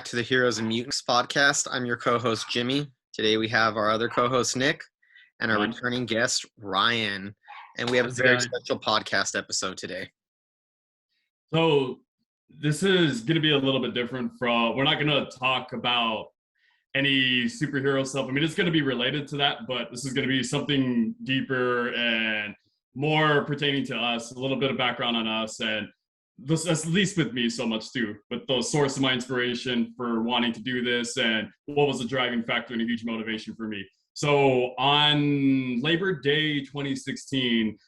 to the Heroes and Mutants podcast. I'm your co-host, Jimmy. Today we have our other co-host, Nick, and our returning guest, Ryan. And we have a very special podcast episode today. So this is going to be a little bit different from, we're not going to talk about any superhero stuff. I mean, it's going to be related to that, but this is going to be something deeper and more pertaining to us, a little bit of background on us, and this, at least with me so much too, but the source of my inspiration for wanting to do this and what was the driving factor and a huge motivation for me. So on Labor Day 2016,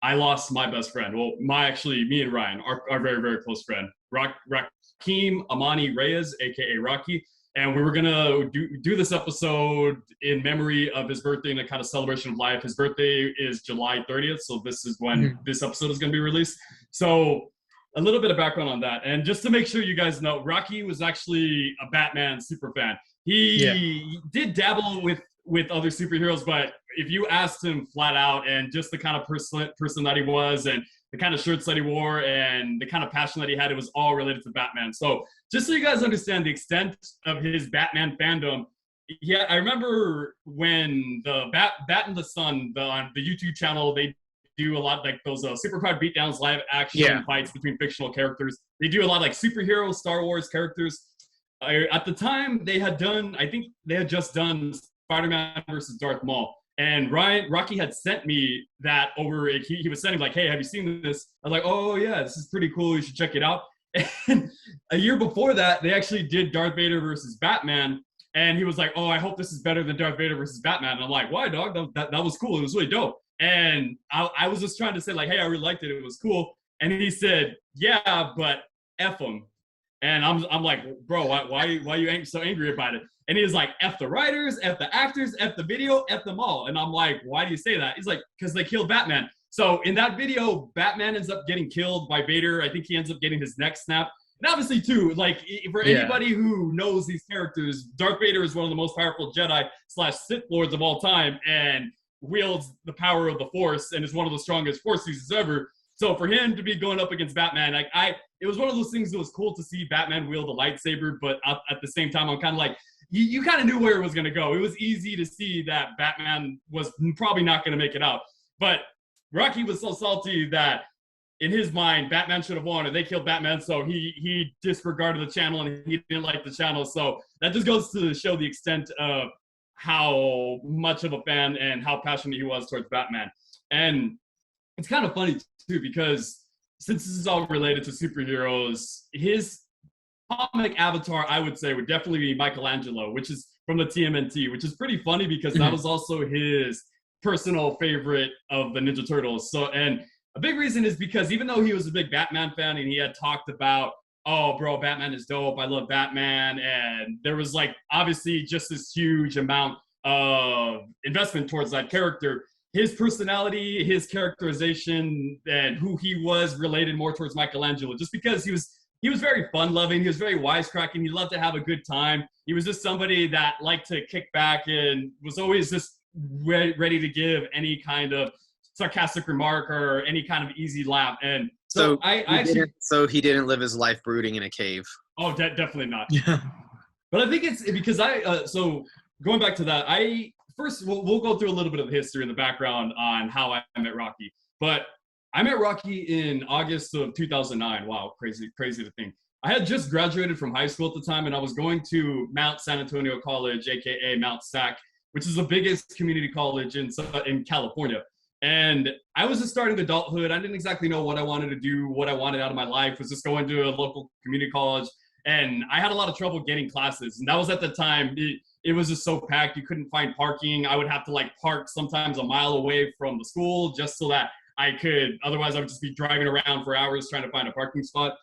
I lost my best friend. Well, me and Ryan, our very, very close friend, Rakeem Amani Reyes, aka Rocky. And we were gonna do this episode in memory of his birthday and a kind of celebration of life. His birthday is July 30th, so this is when this episode is gonna be released. So a little bit of background on that. And just to make sure you guys know, Rocky was actually a Batman super fan. He did dabble with other superheroes, but if you asked him flat out and just the kind of person that he was and the kind of shirts that he wore and the kind of passion that he had, it was all related to Batman. So just so you guys understand the extent of his Batman fandom, yeah, I remember when the Bat and the Sun, on the YouTube channel, they do a lot like those superpowered beatdowns, live action fights between fictional characters. They do a lot like superhero Star Wars characters. At the time, I think they had just done Spider-Man versus Darth Maul. And Rocky had sent me that over. He was sending like, hey, have you seen this? I was like, oh yeah, this is pretty cool. You should check it out. And a year before that, they actually did Darth Vader versus Batman. And he was like, oh, I hope this is better than Darth Vader versus Batman. And I'm like, why, dog? That was cool. It was really dope. And I was just trying to say like, hey, I really liked it. It was cool. And he said, yeah, but F him. And I'm like, bro, why you so angry about it? And he was like, F the writers, F the actors, F the video, F them all. And I'm like, why do you say that? He's like, because they killed Batman. So in that video, Batman ends up getting killed by Vader. I think he ends up getting his neck snapped. And obviously, too, like, for anybody who knows these characters, Darth Vader is one of the most powerful Jedi/Sith Lords of all time and wields the power of the Force and is one of the strongest Force users ever. So for him to be going up against Batman, like it was one of those things that was cool to see Batman wield a lightsaber, but at the same time, I'm kind of like, you kind of knew where it was going to go. It was easy to see that Batman was probably not going to make it out. But Rocky was so salty that in his mind, Batman should have won, and they killed Batman, so he disregarded the channel, and he didn't like the channel. So that just goes to show the extent of how much of a fan and how passionate he was towards Batman. And it's kind of funny, too, because since this is all related to superheroes, his comic avatar, I would say, would definitely be Michelangelo, which is from the TMNT, which is pretty funny because that was also his personal favorite of the Ninja Turtles. So, and a big reason is because even though he was a big Batman fan and he had talked about, oh, bro, Batman is dope, I love Batman, and there was like obviously just this huge amount of investment towards that character, his personality, his characterization, and who he was related more towards Michelangelo, just because he was very fun-loving. He was very wisecracking. He loved to have a good time. He was just somebody that liked to kick back and was always just ready to give any kind of sarcastic remark or any kind of easy laugh. And so he didn't live his life brooding in a cave. Oh, definitely not. Yeah. But I think it's because so going back to that, first we'll go through a little bit of the history and the background on how I met Rocky. But I met Rocky in August of 2009. Wow, crazy to think. I had just graduated from high school at the time, and I was going to Mount San Antonio College, aka Mount SAC, which is the biggest community college in California. And I was just starting adulthood. I didn't exactly know what I wanted to do, what I wanted out of my life. Was just going to a local community college, and I had a lot of trouble getting classes. And that was at the time. It was just so packed. You couldn't find parking. I would have to like park sometimes a mile away from the school just so that I could, otherwise I would just be driving around for hours trying to find a parking spot.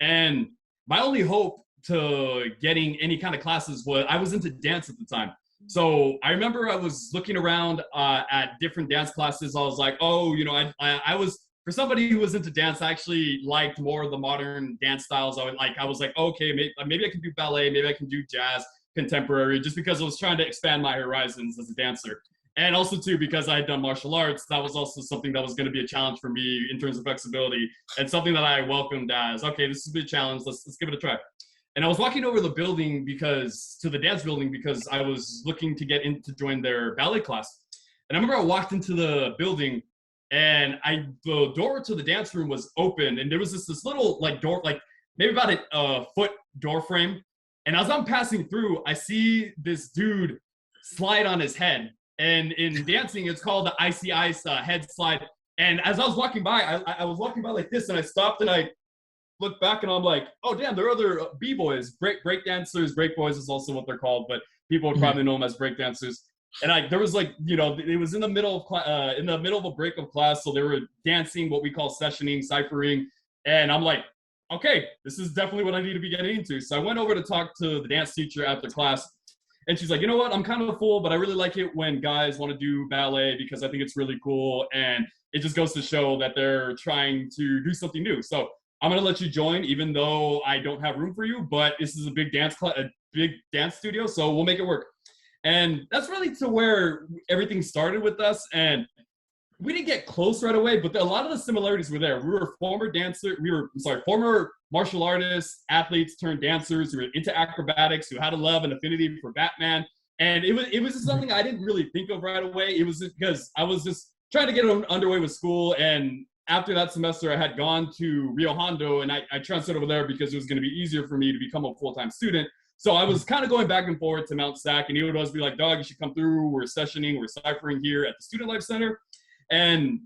And my only hope to getting any kind of classes was, I was into dance at the time. So I remember I was looking around at different dance classes. I was like, oh, you know, I was, for somebody who was into dance, I actually liked more of the modern dance styles. I was like, okay, maybe I can do ballet, maybe I can do jazz, contemporary, just because I was trying to expand my horizons as a dancer. And also, too, because I had done martial arts, that was also something that was going to be a challenge for me in terms of flexibility and something that I welcomed as, okay, this is a big challenge. Let's give it a try. And I was walking over the building to the dance building because I was looking to get in to join their ballet class. And I remember I walked into the building and the door to the dance room was open, and there was this little like door, like maybe about a foot door frame. And as I'm passing through, I see this dude slide on his head. And in dancing, it's called the icy ice head slide. And as I was walking by, I was walking by like this, and I stopped and I looked back, and I'm like, oh damn, there are other b-boys, break dancers, break boys is also what they're called, but people would probably know them as break dancers. And there was like, it was in the middle of a break of class, so they were dancing, what we call sessioning, ciphering, and I'm like, okay, this is definitely what I need to be getting into. So I went over to talk to the dance teacher after class, and she's like, you know what, I'm kind of a fool, but I really like it when guys want to do ballet because I think it's really cool, and it just goes to show that they're trying to do something new. So I'm gonna let you join, even though I don't have room for you, but this is a big dance studio, so we'll make it work. And that's really to where everything started with us. And we didn't get close right away, but a lot of the similarities were there. We were former martial artists, athletes turned dancers who were into acrobatics, who had a love and affinity for Batman. And it was just something I didn't really think of right away. It was just because I was just trying to get underway with school. And after that semester, I had gone to Rio Hondo, and I transferred over there because it was going to be easier for me to become a full-time student. So I was kind of going back and forth to Mount Sac, and he would always be like, dog, you should come through. We're sessioning, we're ciphering here at the Student Life Center. And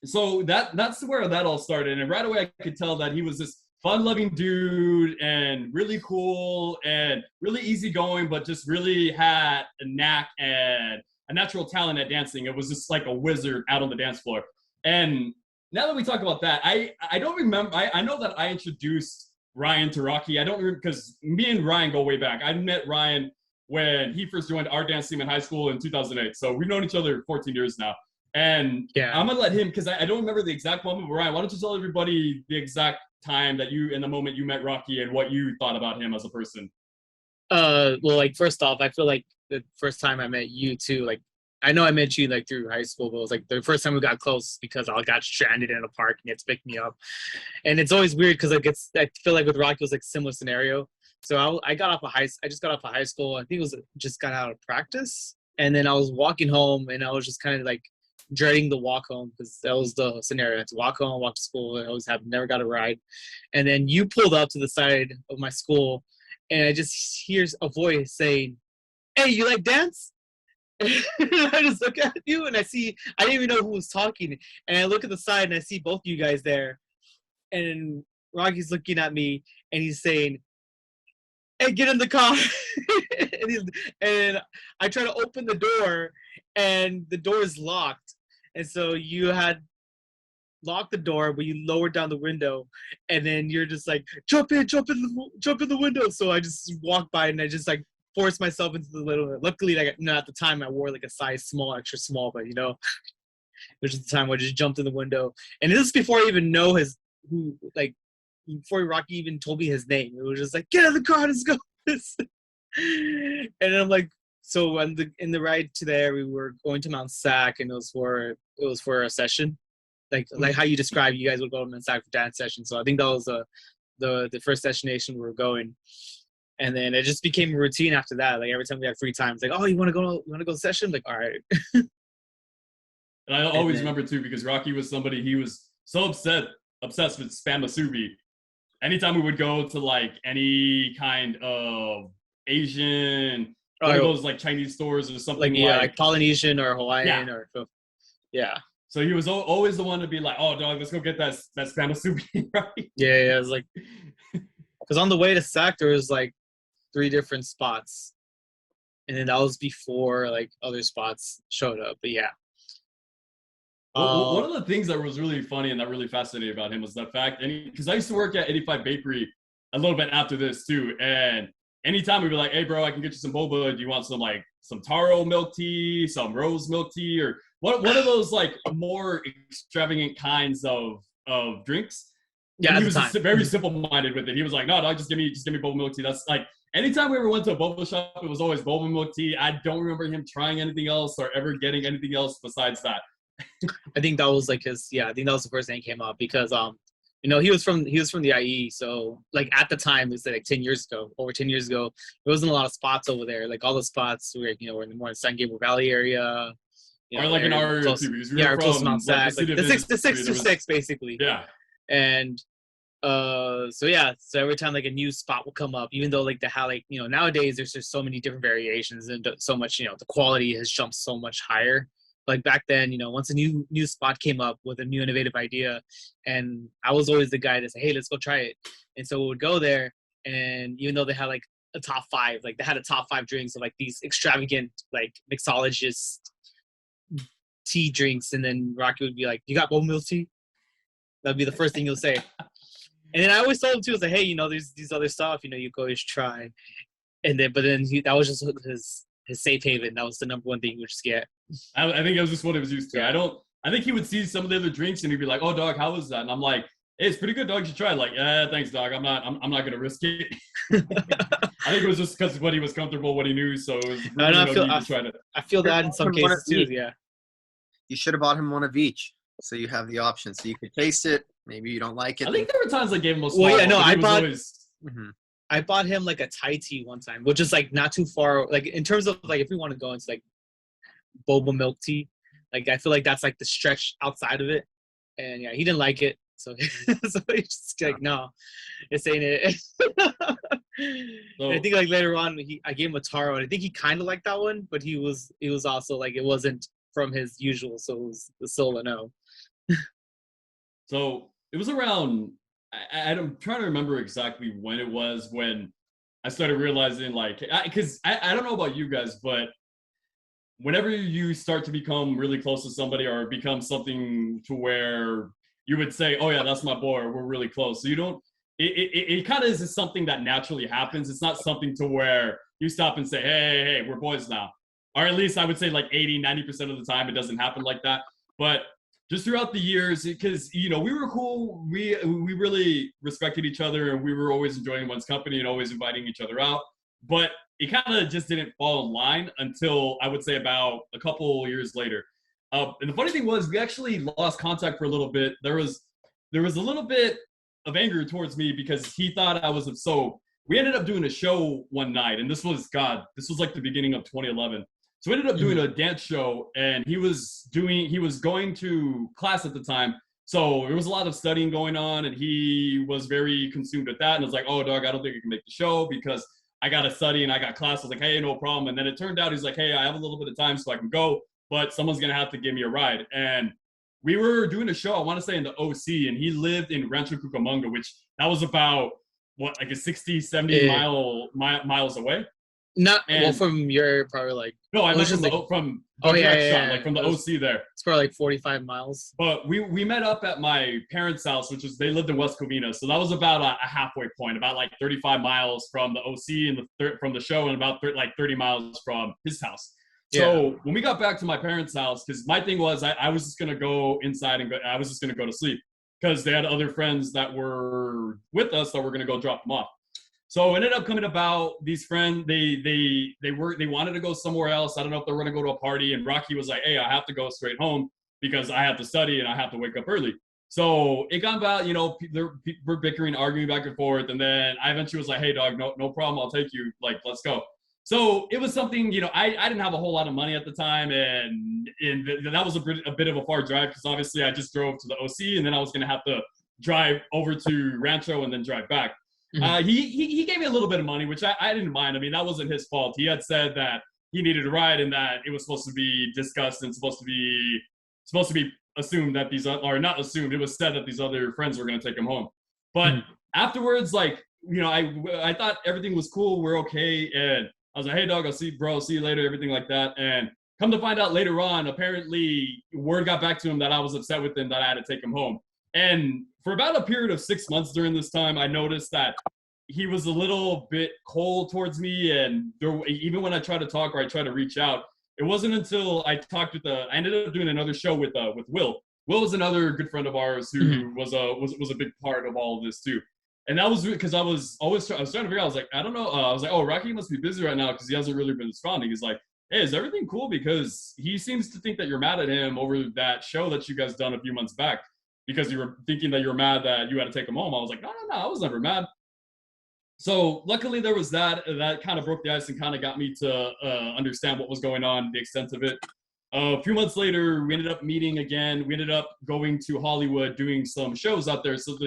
so that's where that all started. And right away, I could tell that he was this fun-loving dude and really cool and really easygoing, but just really had a knack and a natural talent at dancing. It was just like a wizard out on the dance floor. And now that we talk about that, I don't remember. I know that I introduced Ryan to Rocky. I don't remember because me and Ryan go way back. I met Ryan when he first joined our dance team in high school in 2008. So we've known each other 14 years now. And I'm going to let him, because I don't remember the exact moment, but Ryan, why don't you tell everybody the exact time that in the moment you met Rocky and what you thought about him as a person? Well, like, first off, I feel like the first time I met you too, like, I know I met you like through high school, but it was like the first time we got close because I got stranded in a park and you had to pick me up. And it's always weird because I feel like with Rocky it was like a similar scenario. So I just got off of high school. I think it was just got out of practice. And then I was walking home and I was just kind of like dreading the walk home because that was the scenario. I had to walk home, walk to school. I always never got a ride. And then you pulled up to the side of my school and I just hear a voice saying, "Hey, you like dance?" I just look at you and I didn't even know who was talking. And I look at the side and I see both you guys there. And Rocky's looking at me and he's saying, "Hey, get in the car." and I try to open the door and the door is locked. And so you had locked the door, but you lowered down the window. And then you're just like, jump in the window. So I just walked by and I just like forced myself into the little. Luckily, like, at the time I wore like a size small, extra small, but there's the time where I just jumped in the window. And this is before I even know before Rocky even told me his name. It was just like, get in the car, let's go. And I'm like, so in the ride to there, we were going to Mount Sac, and it was for a session, like how you described. You guys would go to Mount Sac for dance session. So I think that was the first destination we were going. And then it just became a routine after that. Like every time we had free time, it's like, oh, you want to go session? Like, all right. And I always remember too, because Rocky was somebody, he was so obsessed with Spam Musubi. Anytime we would go to like any kind of Asian, one of those like Chinese stores or something, like Polynesian or Hawaiian So he was always the one to be like, "Oh, dog, let's go get that Spam Musubi," right? Yeah. It was like, because on the way to Sac there was like 3 different spots, and then that was before like other spots showed up. But yeah. One of the things that was really funny and that really fascinating about him was the fact, because I used to work at 85 Bakery a little bit after this too, and anytime we'd be like, "Hey, bro, I can get you some boba. Do you want some taro milk tea, some rose milk tea, or one of those like more extravagant kinds of drinks?" Yeah, he was just very simple-minded with it. He was like, "No, just give me boba milk tea." That's like, anytime we ever went to a boba shop, it was always boba milk tea. I don't remember him trying anything else or ever getting anything else besides that. I think that was like I think that was the first thing that came up because He was from the IE, so like at the time, it's like 10 years ago, over 10 years ago, there wasn't a lot of spots over there. Like all the spots were, were in the more San Gabriel Valley area. Or like in our close, TVs. yeah, or close to Mount like Sac, like the 626 basically. Yeah. And so every time like a new spot will come up, even though like nowadays there's just so many different variations and so much, the quality has jumped so much higher. Like back then, once a new spot came up with a new innovative idea, and I was always the guy to say, hey, let's go try it. And so we would go there, and even though they had like a top 5, like they had a top 5 drinks of like these extravagant like mixologist tea drinks, and then Rocky would be like, you got boba milk tea? That'd be the first thing you'll say. And then I always told him too, I was like, hey, there's these other stuff, you can always try. And then, that was just his safe haven. That was the number one thing he would just get. I think it was just what he was used to. Yeah. I think he would see some of the other drinks and he'd be like, "Oh, dog, how was that?" And I'm like, "Hey, it's pretty good, dog. You should try it." Like, "Yeah, thanks, dog. I'm not gonna risk it." I think it was just because what he was comfortable, what he knew. So it was really I feel that in some cases too. Yeah. You should have bought him one of each, so you have the option, so you could taste it. Maybe you don't like it. I think there were times I gave him a small. Well, yeah, no, Mm-hmm. I bought him like a Thai tea one time, which is like not too far. Like in terms of like if we want to go into like boba milk tea, like I feel like that's like the stretch outside of it. And yeah, he didn't like it, so so he's just like, no, this ain't it. So, I think like later on I gave him a taro, and I think he kind of liked that one, but he was also like it wasn't from his usual, so it was still a no. So it was around. I'm trying to remember exactly when it was when I started realizing, like, because I don't know about you guys, but whenever you start to become really close to somebody or become something to where you would say, "Oh yeah, that's my boy," or "We're really close," so you don't. It kind of is something that naturally happens. It's not something to where you stop and say, "Hey, we're boys now," or at least I would say like 80-90% of the time it doesn't happen like that. But just throughout the years, because we were cool, we really respected each other, and we were always enjoying one's company and always inviting each other out. But it kind of just didn't fall in line until I would say about a couple years later. And the funny thing was, we actually lost contact for a little bit. There was a little bit of anger towards me because he thought I was so. We ended up doing a show one night, and this was like the beginning of 2011. So we ended up doing a dance show, and he was going to class at the time. So there was a lot of studying going on, and he was very consumed with that. And I was like, "Oh, dog, I don't think I can make the show because I got to study and I got class." I was like, "Hey, no problem." And then it turned out he's like, "Hey, I have a little bit of time so I can go, but someone's going to have to give me a ride." And we were doing a show, I want to say in the OC, and he lived in Rancho Cucamonga, which that was about, like a 60, 70 miles away? From your probably like no, I meant from the shot, like from the OC there. It's probably like 45 miles. But we met up at my parents' house, which is they lived in West Covina, so that was about a halfway point, about like 35 miles from the OC and from the show, and about 30 miles from his house. So when we got back to my parents' house, because my thing was I was just gonna go inside and I was just gonna go to sleep because they had other friends that were with us that were gonna go drop them off. So it ended up coming about these friends, they wanted to go somewhere else. I don't know if they were going to go to a party. And Rocky was like, "Hey, I have to go straight home because I have to study and I have to wake up early." So it got about, we're bickering, arguing back and forth. And then I eventually was like, "Hey, dog, no problem. I'll take you. Like, let's go." So it was something, I didn't have a whole lot of money at the time. And that was a bit of a far drive because obviously I just drove to the OC and then I was going to have to drive over to Rancho and then drive back. Mm-hmm. He gave me a little bit of money, which I didn't mind. I mean, that wasn't his fault. He had said that he needed a ride and that it was supposed to be discussed and supposed to be assumed that not assumed. It was said that these other friends were going to take him home. But afterwards, like, I thought everything was cool. We're okay. And I was like, "Hey, dog, I'll see you later," everything like that. And come to find out later on, apparently word got back to him that I was upset with him, that I had to take him home. And for about a period of 6 months during this time, I noticed that he was a little bit cold towards me. And even when I tried to talk or I tried to reach out, it wasn't until I ended up doing another show with Will. Will is another good friend of ours who was a big part of all of this too. And that was because I was trying to figure out, I was like, I don't know. I was like, "Oh, Rocky must be busy right now because he hasn't really been responding." He's like, "Hey, is everything cool?" Because he seems to think that you're mad at him over that show that you guys done a few months back. because you were thinking that you were mad that you had to take him home. I was like, no, I was never mad. So luckily there was that kind of broke the ice and kind of got me to understand what was going on, the extent of it. A few months later, we ended up meeting again. We ended up going to Hollywood, doing some shows out there. So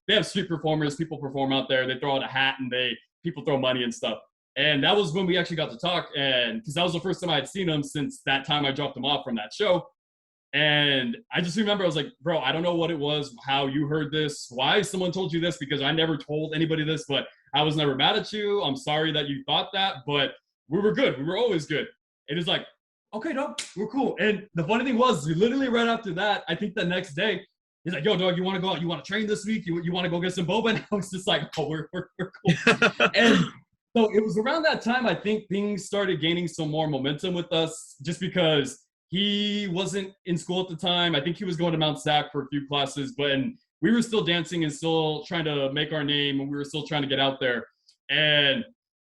they have street performers, people perform out there. They throw out a hat and people throw money and stuff. And that was when we actually got to talk, and because that was the first time I had seen him since that time I dropped him off from that show. And I just remember I was like, bro, I don't know what it was, how you heard this, why someone told you this, because I never told anybody this, but I was never mad at you. I'm sorry that you thought that, but we were good. We were always good. It is like, okay, dog, we're cool. And the funny thing was, literally right after that, I think the next day, he's like, yo, dog, you want to go out? You want to train this week? You want to go get some boba? And I was just like, oh, we're cool. And so it was around that time, I think things started gaining some more momentum with us, just because he wasn't in school at the time. I think he was going to Mount Sac for a few classes, but we were still dancing and still trying to make our name, and we were still trying to get out there. And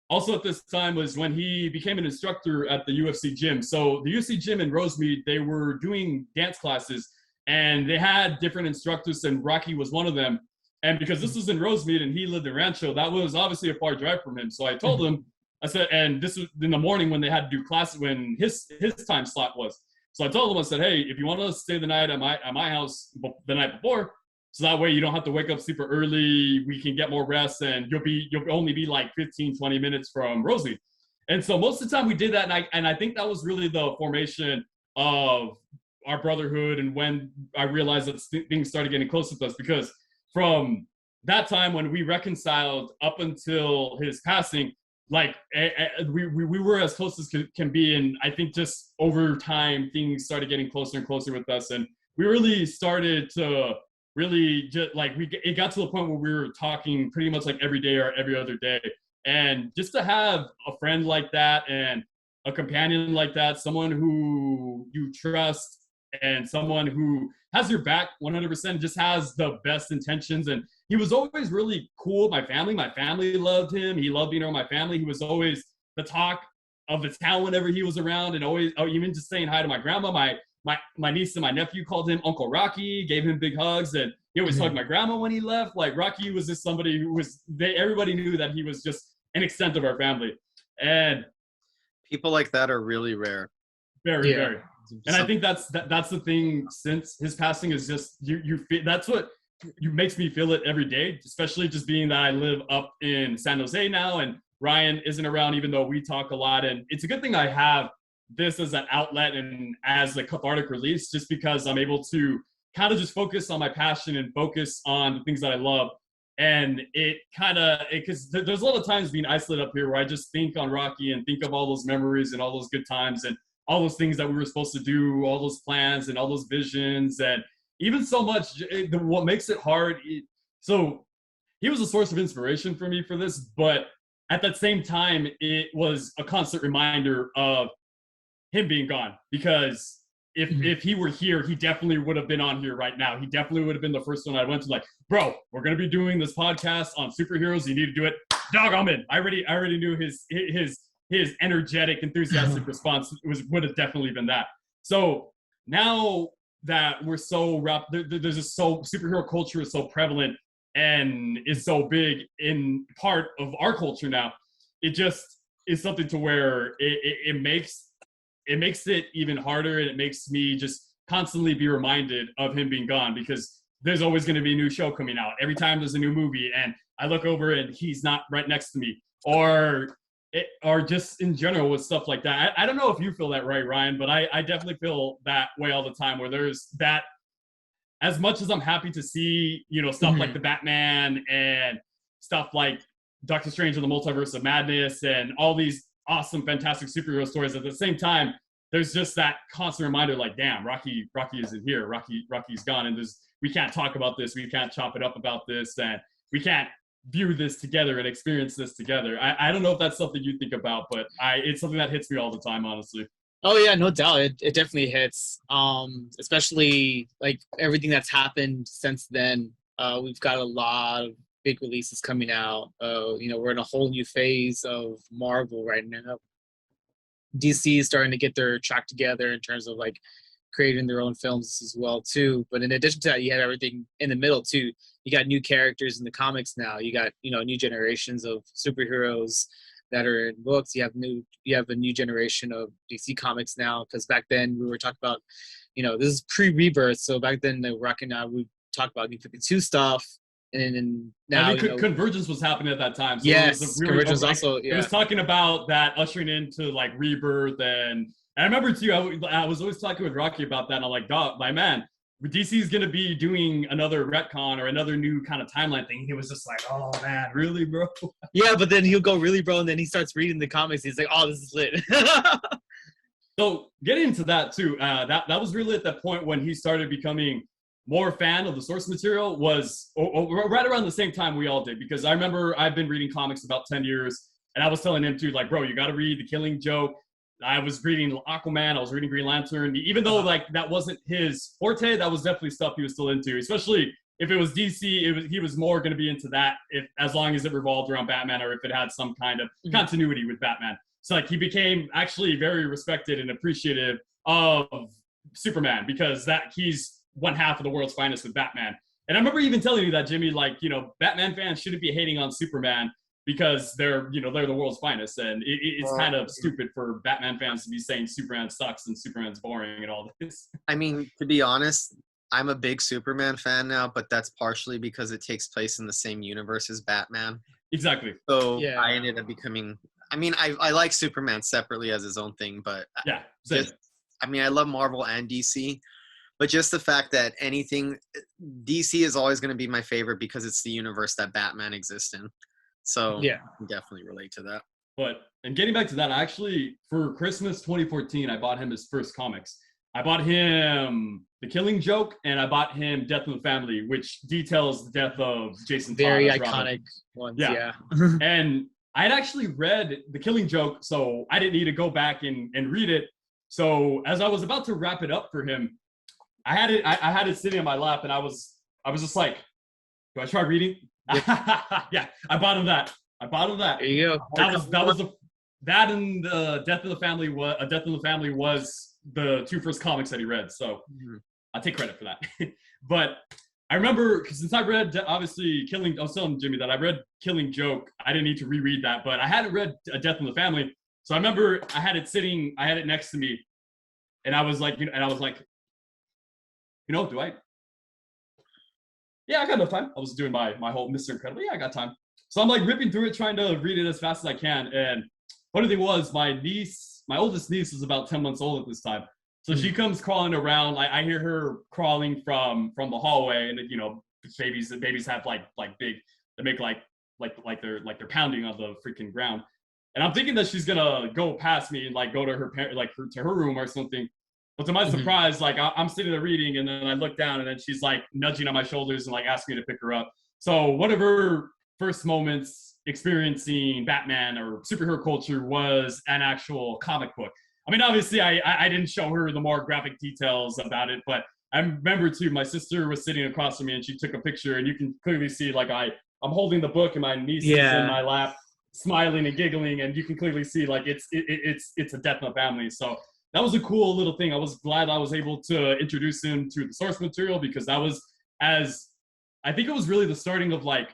also at this time was when he became an instructor at the UFC gym. So the UFC gym in Rosemead, they were doing dance classes, and they had different instructors, and Rocky was one of them. And because this was in Rosemead and he lived in Rancho, that was obviously a far drive from him. So I told him, I said, and this was in the morning when they had to do classes, when his time slot was. So I told him, I said, hey, if you want to stay the night at my house the night before, so that way you don't have to wake up super early, we can get more rest, and you'll only be like 15, 20 minutes from Rosemead. And so most of the time we did that, and I think that was really the formation of our brotherhood, and when I realized that things started getting close with us, because from that time when we reconciled up until his passing, like we were as close as can be. And I think just over time, things started getting closer and closer with us. And we really started to really just like, it got to the point where we were talking pretty much like every day or every other day. And just to have a friend like that and a companion like that, someone who you trust and someone who has your back 100%, just has the best intentions. And he was always really cool with my family. My family loved him. He loved being around my family. He was always the talk of the town whenever he was around, and always, even just saying hi to my grandma. My niece and my nephew called him Uncle Rocky, gave him big hugs, and he always hugged my grandma when he left. Like, Rocky was just somebody who was, everybody knew that he was just an extent of our family. And people like that are really rare. Very, very. And I think that's the thing, since his passing, is just you feel, that's what makes me feel it every day, especially just being that I live up in San Jose now, and Ryan isn't around, even though we talk a lot. And it's a good thing I have this as an outlet and as a cathartic release, just because I'm able to kind of just focus on my passion and focus on the things that I love. And it kind of, because there's a lot of times being isolated up here where I just think on Rocky and think of all those memories and all those good times and all those things that we were supposed to do, all those plans and all those visions, and even so much, what makes it hard. So he was a source of inspiration for me for this, but at that same time, it was a constant reminder of him being gone, because if he were here, he definitely would have been on here right now. He definitely would have been the first one I went to, like, bro, we're going to be doing this podcast on superheroes. You need to do it. Dog, I'm in. I already knew his energetic, enthusiastic response would have definitely been that. So now that we're so wrapped, there's just so superhero culture is so prevalent and is so big in part of our culture now. It just is something to where it makes it even harder, and it makes me just constantly be reminded of him being gone, because there's always going to be a new show coming out every time there's a new movie, and I look over and he's not right next to me, or just in general with stuff like that. I don't know if you feel that way, Ryan, but I definitely feel that way all the time, where there's that, as much as I'm happy to see, stuff like the Batman and stuff like Doctor Strange and the Multiverse of Madness and all these awesome, fantastic superhero stories, at the same time, there's just that constant reminder, like, damn, Rocky isn't here. Rocky's gone, and we can't talk about this. We can't chop it up about this, and we can't view this together and experience this together. I don't know if that's something you think about, but it's something that hits me all the time, honestly. Oh yeah, no doubt. It definitely hits. Especially like everything that's happened since then. We've got a lot of big releases coming out. We're in a whole new phase of Marvel right now. DC is starting to get their track together in terms of like creating their own films as well too. But in addition to that, you had everything in the middle too. You got new characters in the comics now. You got new generations of superheroes that are in books. You have a new generation of DC comics now, because back then we were talking about, this is pre-Rebirth, so back then they were rocking out. We talked about New 52 stuff, and now Convergence was happening at that time. So yes, Convergence also. Yeah. It was talking about that ushering into like Rebirth, and I remember too. I was always talking with Rocky about that, and I'm like, dog, my man, DC is gonna be doing another retcon or another new kind of timeline thing. He was just like, oh man, really, bro? Yeah, but then he'll go really, bro, and then he starts reading the comics. He's like, oh, this is lit. So getting into that too, that was really at that point when he started becoming more fan of the source material. Was right around the same time we all did, because I remember I've been reading comics about 10 years, and I was telling him too, like, bro, you got to read The Killing Joke. I was reading Aquaman, I was reading Green Lantern. Even though like that wasn't his forte, that was definitely stuff he was still into. Especially if it was DC, he was more going to be into that as long as it revolved around Batman, or if it had some kind of continuity with Batman. So like he became actually very respected and appreciative of Superman, because that he's one half of the world's finest with Batman. And I remember even telling you that, Jimmy, like, Batman fans shouldn't be hating on Superman because they're the world's finest, and it's kind of stupid for Batman fans to be saying Superman sucks and Superman's boring and all this. I mean, to be honest, I'm a big Superman fan now, but that's partially because it takes place in the same universe as Batman. Exactly. So yeah. I ended up becoming. I mean, I like Superman separately as his own thing, but yeah, I love Marvel and DC, but just the fact that DC is always going to be my favorite because it's the universe that Batman exists in. So yeah, I can definitely relate to that. And getting back to that, actually, for Christmas 2014, I bought him his first comics. I bought him The Killing Joke, and I bought him Death in the Family, which details the death of Jason Todd. Very iconic ones, yeah. And I had actually read The Killing Joke, so I didn't need to go back and read it. So as I was about to wrap it up for him, I had it sitting on my lap, and I was just like, do I try reading? Yeah, I bought him that. There you go. That and the Death in the Family was the two first comics that he read. So I take credit for that. But I remember, because since I read obviously I was telling Jimmy that I read Killing Joke. I didn't need to reread that, but I hadn't read A Death in the Family. So I remember I had it next to me, and I was like, do I? Yeah, I got enough time. I was doing my whole Mr. Incredible. Yeah, I got time. So I'm like ripping through it, trying to read it as fast as I can. And funny thing was, my oldest niece was about 10 months old at this time. So she comes crawling around. I hear her crawling from the hallway, and babies have like big, they make like they're pounding on the freaking ground. And I'm thinking that she's gonna go past me and like go to her to her room or something. But to my surprise, like I'm sitting there reading, and then I look down, and then she's like nudging on my shoulders and like asking me to pick her up. So one of her first moments experiencing Batman or superhero culture was an actual comic book. I mean, obviously, I didn't show her the more graphic details about it, but I remember too, my sister was sitting across from me, and she took a picture, and you can clearly see like I'm holding the book, and my niece is in my lap, smiling and giggling, and you can clearly see like it's a Death in the Family. So that was a cool little thing. I was glad I was able to introduce him to the source material, because that was, I think it was really the starting of like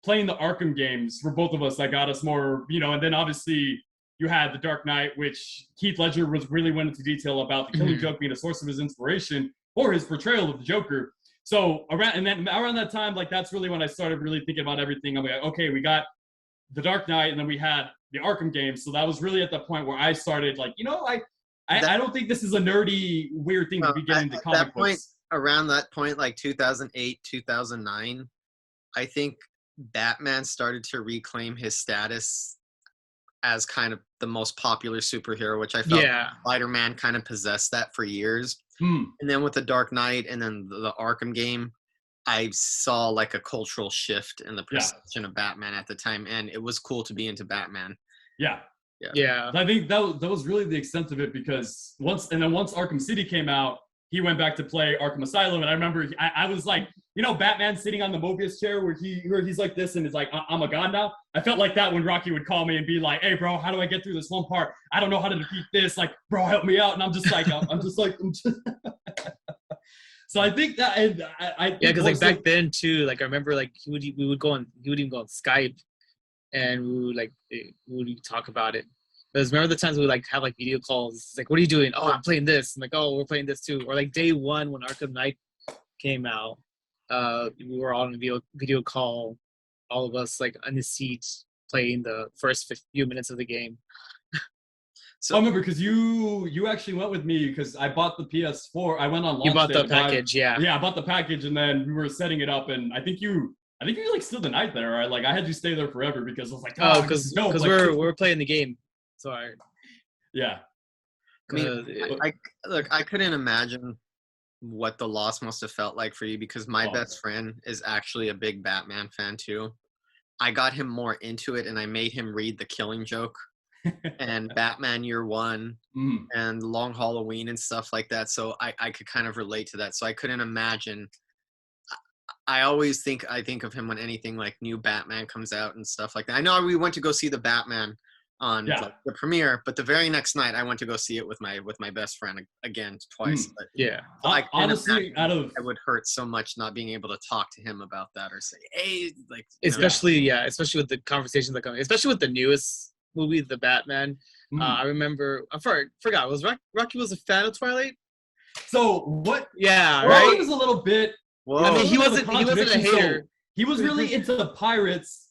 playing the Arkham games for both of us that got us more, and then obviously you had The Dark Knight, which Heath Ledger really went into detail about the Killing Joke being a source of his inspiration for his portrayal of the Joker. So around that time, like that's really when I started really thinking about everything. I'm like, okay, we got The Dark Knight, and then we had the Arkham games. So that was really at the point where I started like, I don't think this is a nerdy, weird thing to be getting into comic books. Around that point, like 2008, 2009, I think Batman started to reclaim his status as kind of the most popular superhero, which I felt Spider-Man kind of possessed that for years. And then with the Dark Knight and then the Arkham game, I saw like a cultural shift in the perception of Batman at the time, and it was cool to be into Batman. Yeah. I think that was really the extent of it, because once Arkham City came out, he went back to play Arkham Asylum. And I remember I was like, you know, Batman sitting on the Mobius chair where he's like this and is like, I'm a god now. I felt like that when Rocky would call me and be like, hey, bro, how do I get through this one part? I don't know how to defeat this. Like, bro, help me out. And I'm just like, So I think that I think because like back then too, like I remember like he would even go on Skype, and we would talk about it. Because remember the times we would like have like video calls. It's like, what are you doing? Oh, I'm playing this. I'm like, oh, we're playing this too. Or like day one when Arkham Knight came out, we were all on a video call, all of us like on the seats playing the first few minutes of the game. So I remember because you actually went with me because I bought the PS4. I went on launch. You bought the package, yeah. Yeah, I bought the package, and then we were setting it up, and I think you like still the night there, right? Like I had you stay there forever because I was like, oh, because we're playing the game. So yeah. I mean, I couldn't imagine what the loss must have felt like for you because my best friend is actually a big Batman fan too. I got him more into it, and I made him read The Killing Joke and Batman Year One and Long Halloween and stuff like that. So I could kind of relate to that. So I couldn't imagine. I always think of him when anything like new Batman comes out and stuff like that. I know we went to go see the Batman on the premiere, but the very next night I went to go see it with my best friend again twice. But, honestly, it would hurt so much not being able to talk to him about that or say, hey, like especially with the conversations that come, especially with the newest movie, the Batman. I remember I forgot was Rocky was a fan of Twilight. So what? Yeah, right. He was a little bit. Whoa. I mean, he wasn't a hater. So he was really into the pirates.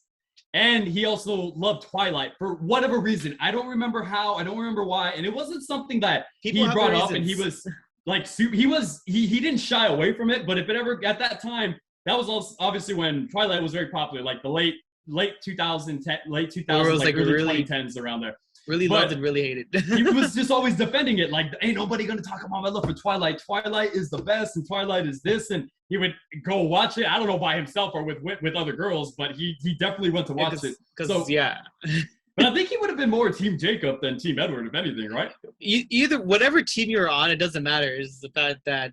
And he also loved Twilight for whatever reason. I don't remember how. I don't remember why. And it wasn't something that he brought up. And he was like, he didn't shy away from it. But if it ever at that time, that was also obviously when Twilight was very popular, like the late 2010s, like really 2010s around there. Really loved and really hated. He was just always defending it. Like, ain't nobody gonna talk about my love for Twilight. Twilight is the best, and Twilight is this. And he would go watch it. I don't know by himself or with other girls, but he definitely went to watch it. But I think he would have been more Team Jacob than Team Edward, if anything, right? Either whatever team you're on, it doesn't matter. It's the fact that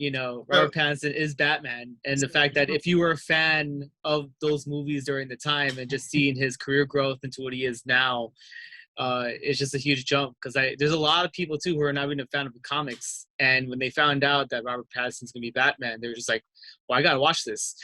Robert Pattinson is Batman, and the fact that if you were a fan of those movies during the time and just seeing his career growth into what he is now. It's just a huge jump because there's a lot of people too who are not even a fan of the comics, and when they found out that Robert Pattinson's gonna be Batman, they were just like, "Well, I gotta watch this."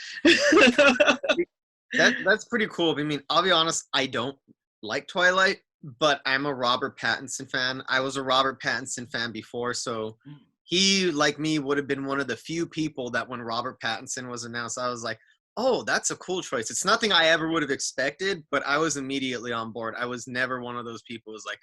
That's pretty cool. I mean, I'll be honest, I don't like Twilight, but I'm a Robert Pattinson fan. I was a Robert Pattinson fan before, so he, like me, would have been one of the few people that when Robert Pattinson was announced, I was like, oh, that's a cool choice. It's nothing I ever would have expected, but I was immediately on board. I was never one of those people who was like,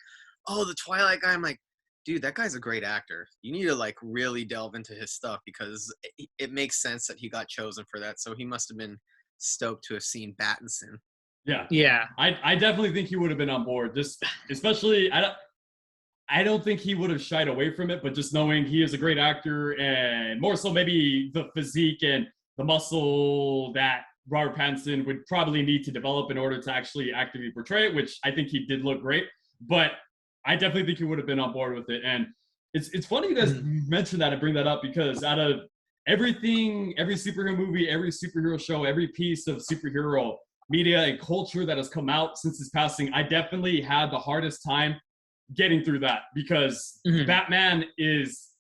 oh, the Twilight guy. I'm like, dude, that guy's a great actor. You need to like really delve into his stuff because it makes sense that he got chosen for that. So he must have been stoked to have seen Pattinson. Yeah. I definitely think he would have been on board. Just especially, I don't think he would have shied away from it, but just knowing he is a great actor and more so maybe the physique and the muscle that Robert Pattinson would probably need to develop in order to actually actively portray it, which I think he did look great. But I definitely think he would have been on board with it. And it's funny you guys mention that and bring that up because out of everything, every superhero movie, every superhero show, every piece of superhero media and culture that has come out since his passing, I definitely had the hardest time getting through that because Batman is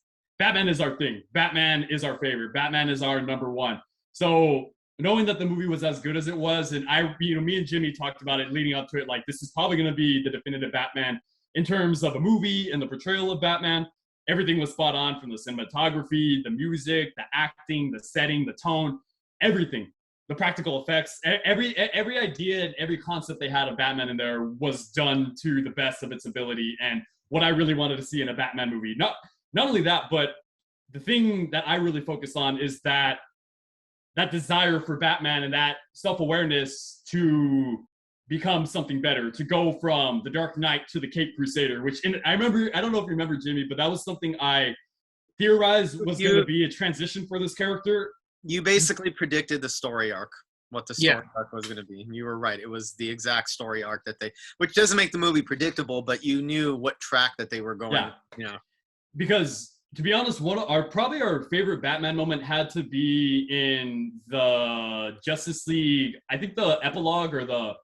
our thing. Batman is our favorite. Batman is our number one. So knowing that the movie was as good as it was, and me and Jimmy talked about it leading up to it, like this is probably going to be the definitive Batman in terms of a movie and the portrayal of Batman. Everything was spot on from the cinematography, the music, the acting, the setting, the tone, everything. The practical effects, every idea and every concept they had of Batman in there was done to the best of its ability and what I really wanted to see in a Batman movie. Not only that, but the thing that I really focus on is that desire for Batman and that self-awareness to become something better, to go from the Dark Knight to the Caped Crusader, I remember, I don't know if you remember, Jimmy, but that was something I theorized was going to be a transition for this character. You basically predicted the story arc, what the story arc was going to be. You were right. It was the exact story arc which doesn't make the movie predictable, but you knew what track that they were going. Because to be honest, one of our favorite Batman moment had to be in the Justice League. I think the epilogue or the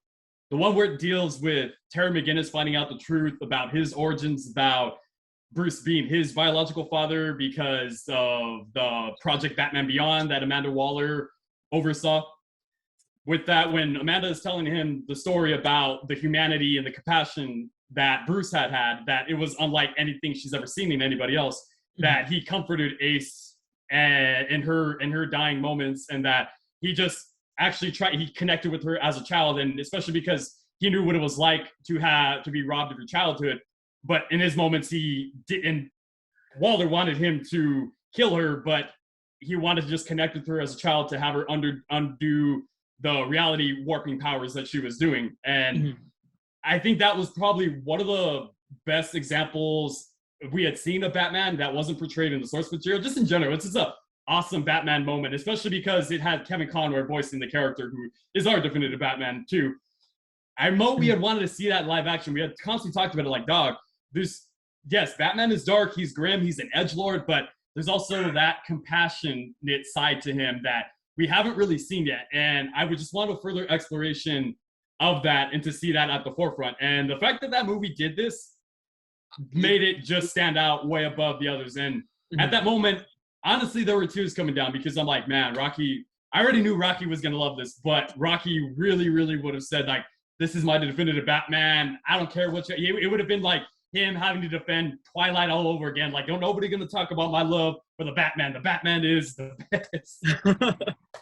one where it deals with Terry McGinnis finding out the truth about his origins, about Bruce being his biological father because of the Project Batman Beyond that Amanda Waller oversaw. With that, when Amanda is telling him the story about the humanity and the compassion that Bruce had, that it was unlike anything she's ever seen in anybody else, that he comforted Ace in her dying moments, and that he just actually he connected with her as a child, and especially because he knew what it was like to be robbed of your childhood. But in his moments, he didn't. Waller wanted him to kill her, but he wanted to just connect with her as a child to have her undo the reality warping powers that she was doing. And I think that was probably one of the best examples we had seen of Batman that wasn't portrayed in the source material. Just in general, it's just a awesome Batman moment, especially because it had Kevin Conroy voicing the character who is our definitive Batman too. We had wanted to see that in live action. We had constantly talked about it like, dog, yes, Batman is dark, he's grim, he's an edgelord, but there's also that compassionate side to him that we haven't really seen yet. And I would just want a further exploration of that and to see that at the forefront. And the fact that movie did this made it just stand out way above the others. And at that moment, honestly, there were tears coming down because I'm like, man, Rocky, I already knew Rocky was going to love this, but Rocky really, really would have said, like, this is my definitive Batman. I don't care what it would have been like him having to defend Twilight all over again. Like, nobody going to talk about my love for the Batman. The Batman is the best.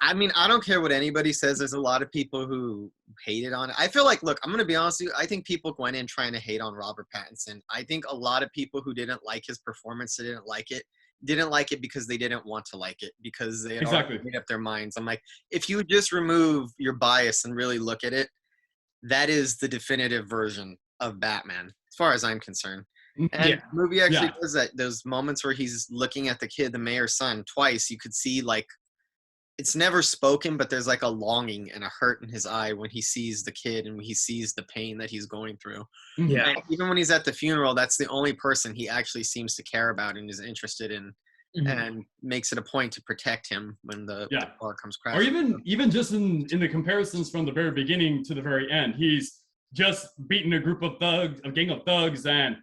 I mean, I don't care what anybody says. There's a lot of people who hated on it. I feel like, look, I'm going to be honest with you. I think people went in trying to hate on Robert Pattinson. I think a lot of people who didn't like his performance, didn't like it because they didn't want to like it, because they had already made up their minds. I'm like, if you just remove your bias and really look at it, that is the definitive version of Batman, as far as I'm concerned. And the movie actually does that. Those moments where he's looking at the kid, the mayor's son, twice, you could see, like, it's never spoken, but there's like a longing and a hurt in his eye when he sees the kid and when he sees the pain that he's going through. Yeah. And even when he's at the funeral, that's the only person he actually seems to care about and is interested in, and makes it a point to protect him when the car comes crashing. Or even just in the comparisons from the very beginning to the very end, he's just beaten a gang of thugs, and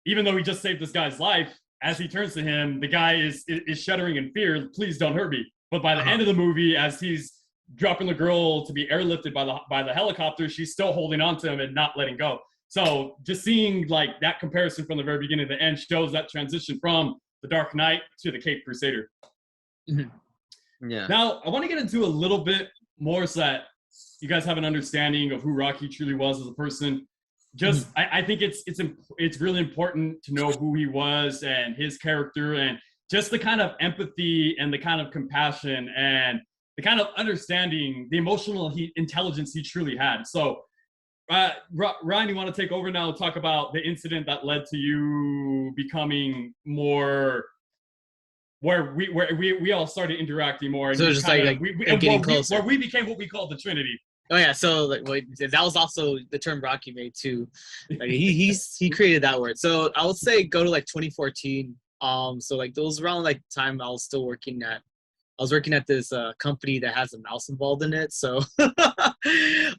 even though he just saved this guy's life, as he turns to him, the guy is shuddering in fear. Please don't hurt me. But by the end of the movie, as he's dropping the girl to be airlifted by the helicopter, she's still holding on to him and not letting go. So just seeing like that comparison from the very beginning to the end shows that transition from the Dark Knight to the Caped Crusader. Yeah. Now, I want to get into a little bit more so that you guys have an understanding of who Rocky truly was as a person. Just, I think it's really important to know who he was and his character, and just the kind of empathy and the kind of compassion and the kind of understanding, the emotional intelligence he truly had. So, Ryan, you want to take over now and talk about the incident that led to you becoming more, where we all started interacting more, and so just getting closer, where we became what we call the Trinity. Oh yeah, so that was also the term Rocky made too. Like, he created that word. So I would say go to like 2014. So like those around like time I was still working at this company that has a mouse involved in it. So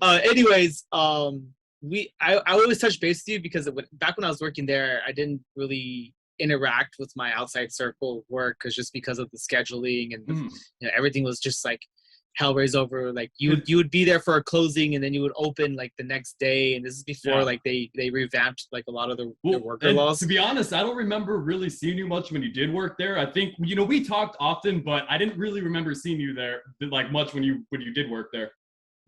anyways, I always touch base with you because back when I was working there, I didn't really interact with my outside circle of work because of the scheduling and everything was just like hell raised over. Like you would be there for a closing and then you would open like the next day, and this is before like they revamped like a lot of their worker laws. To be honest, I don't remember really seeing you much when you did work there. I think we talked often, but I didn't really remember seeing you there like much when you did work there.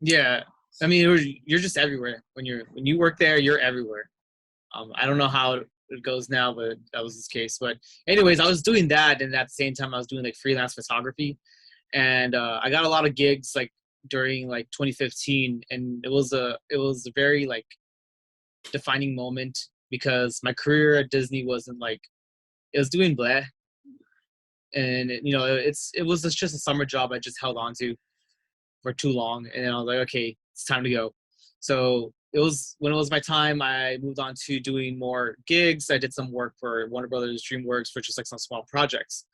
Yeah, I mean you're just everywhere when you work there. You're everywhere. I don't know how it goes now, but that was his case. But anyways, I was doing that, and at the same time I was doing like freelance photography. And I got a lot of gigs like during like 2015, and it was a very like defining moment because my career at Disney wasn't like, it was doing bleh, and it was just a summer job I just held on to for too long, and then I was like, okay, it's time to go. So when it was my time, I moved on to doing more gigs. I did some work for Warner Brothers DreamWorks for just like some small projects.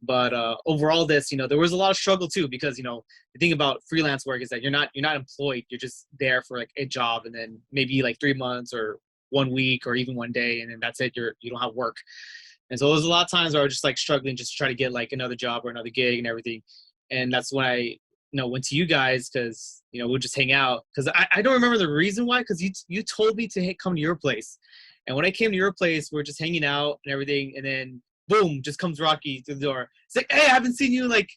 But overall, this, there was a lot of struggle too, because the thing about freelance work is that you're not employed. You're just there for like a job, and then maybe like 3 months or 1 week or even 1 day, and then that's it. You don't have work. And so there was a lot of times where I was just like struggling just to try to get like another job or another gig and everything. And that's when I went to you guys, because we'll just hang out, because I don't remember the reason why, because you told me to come to your place. And when I came to your place, we are just hanging out and everything, and then boom, just comes Rocky through the door. It's like, hey, I haven't seen you like,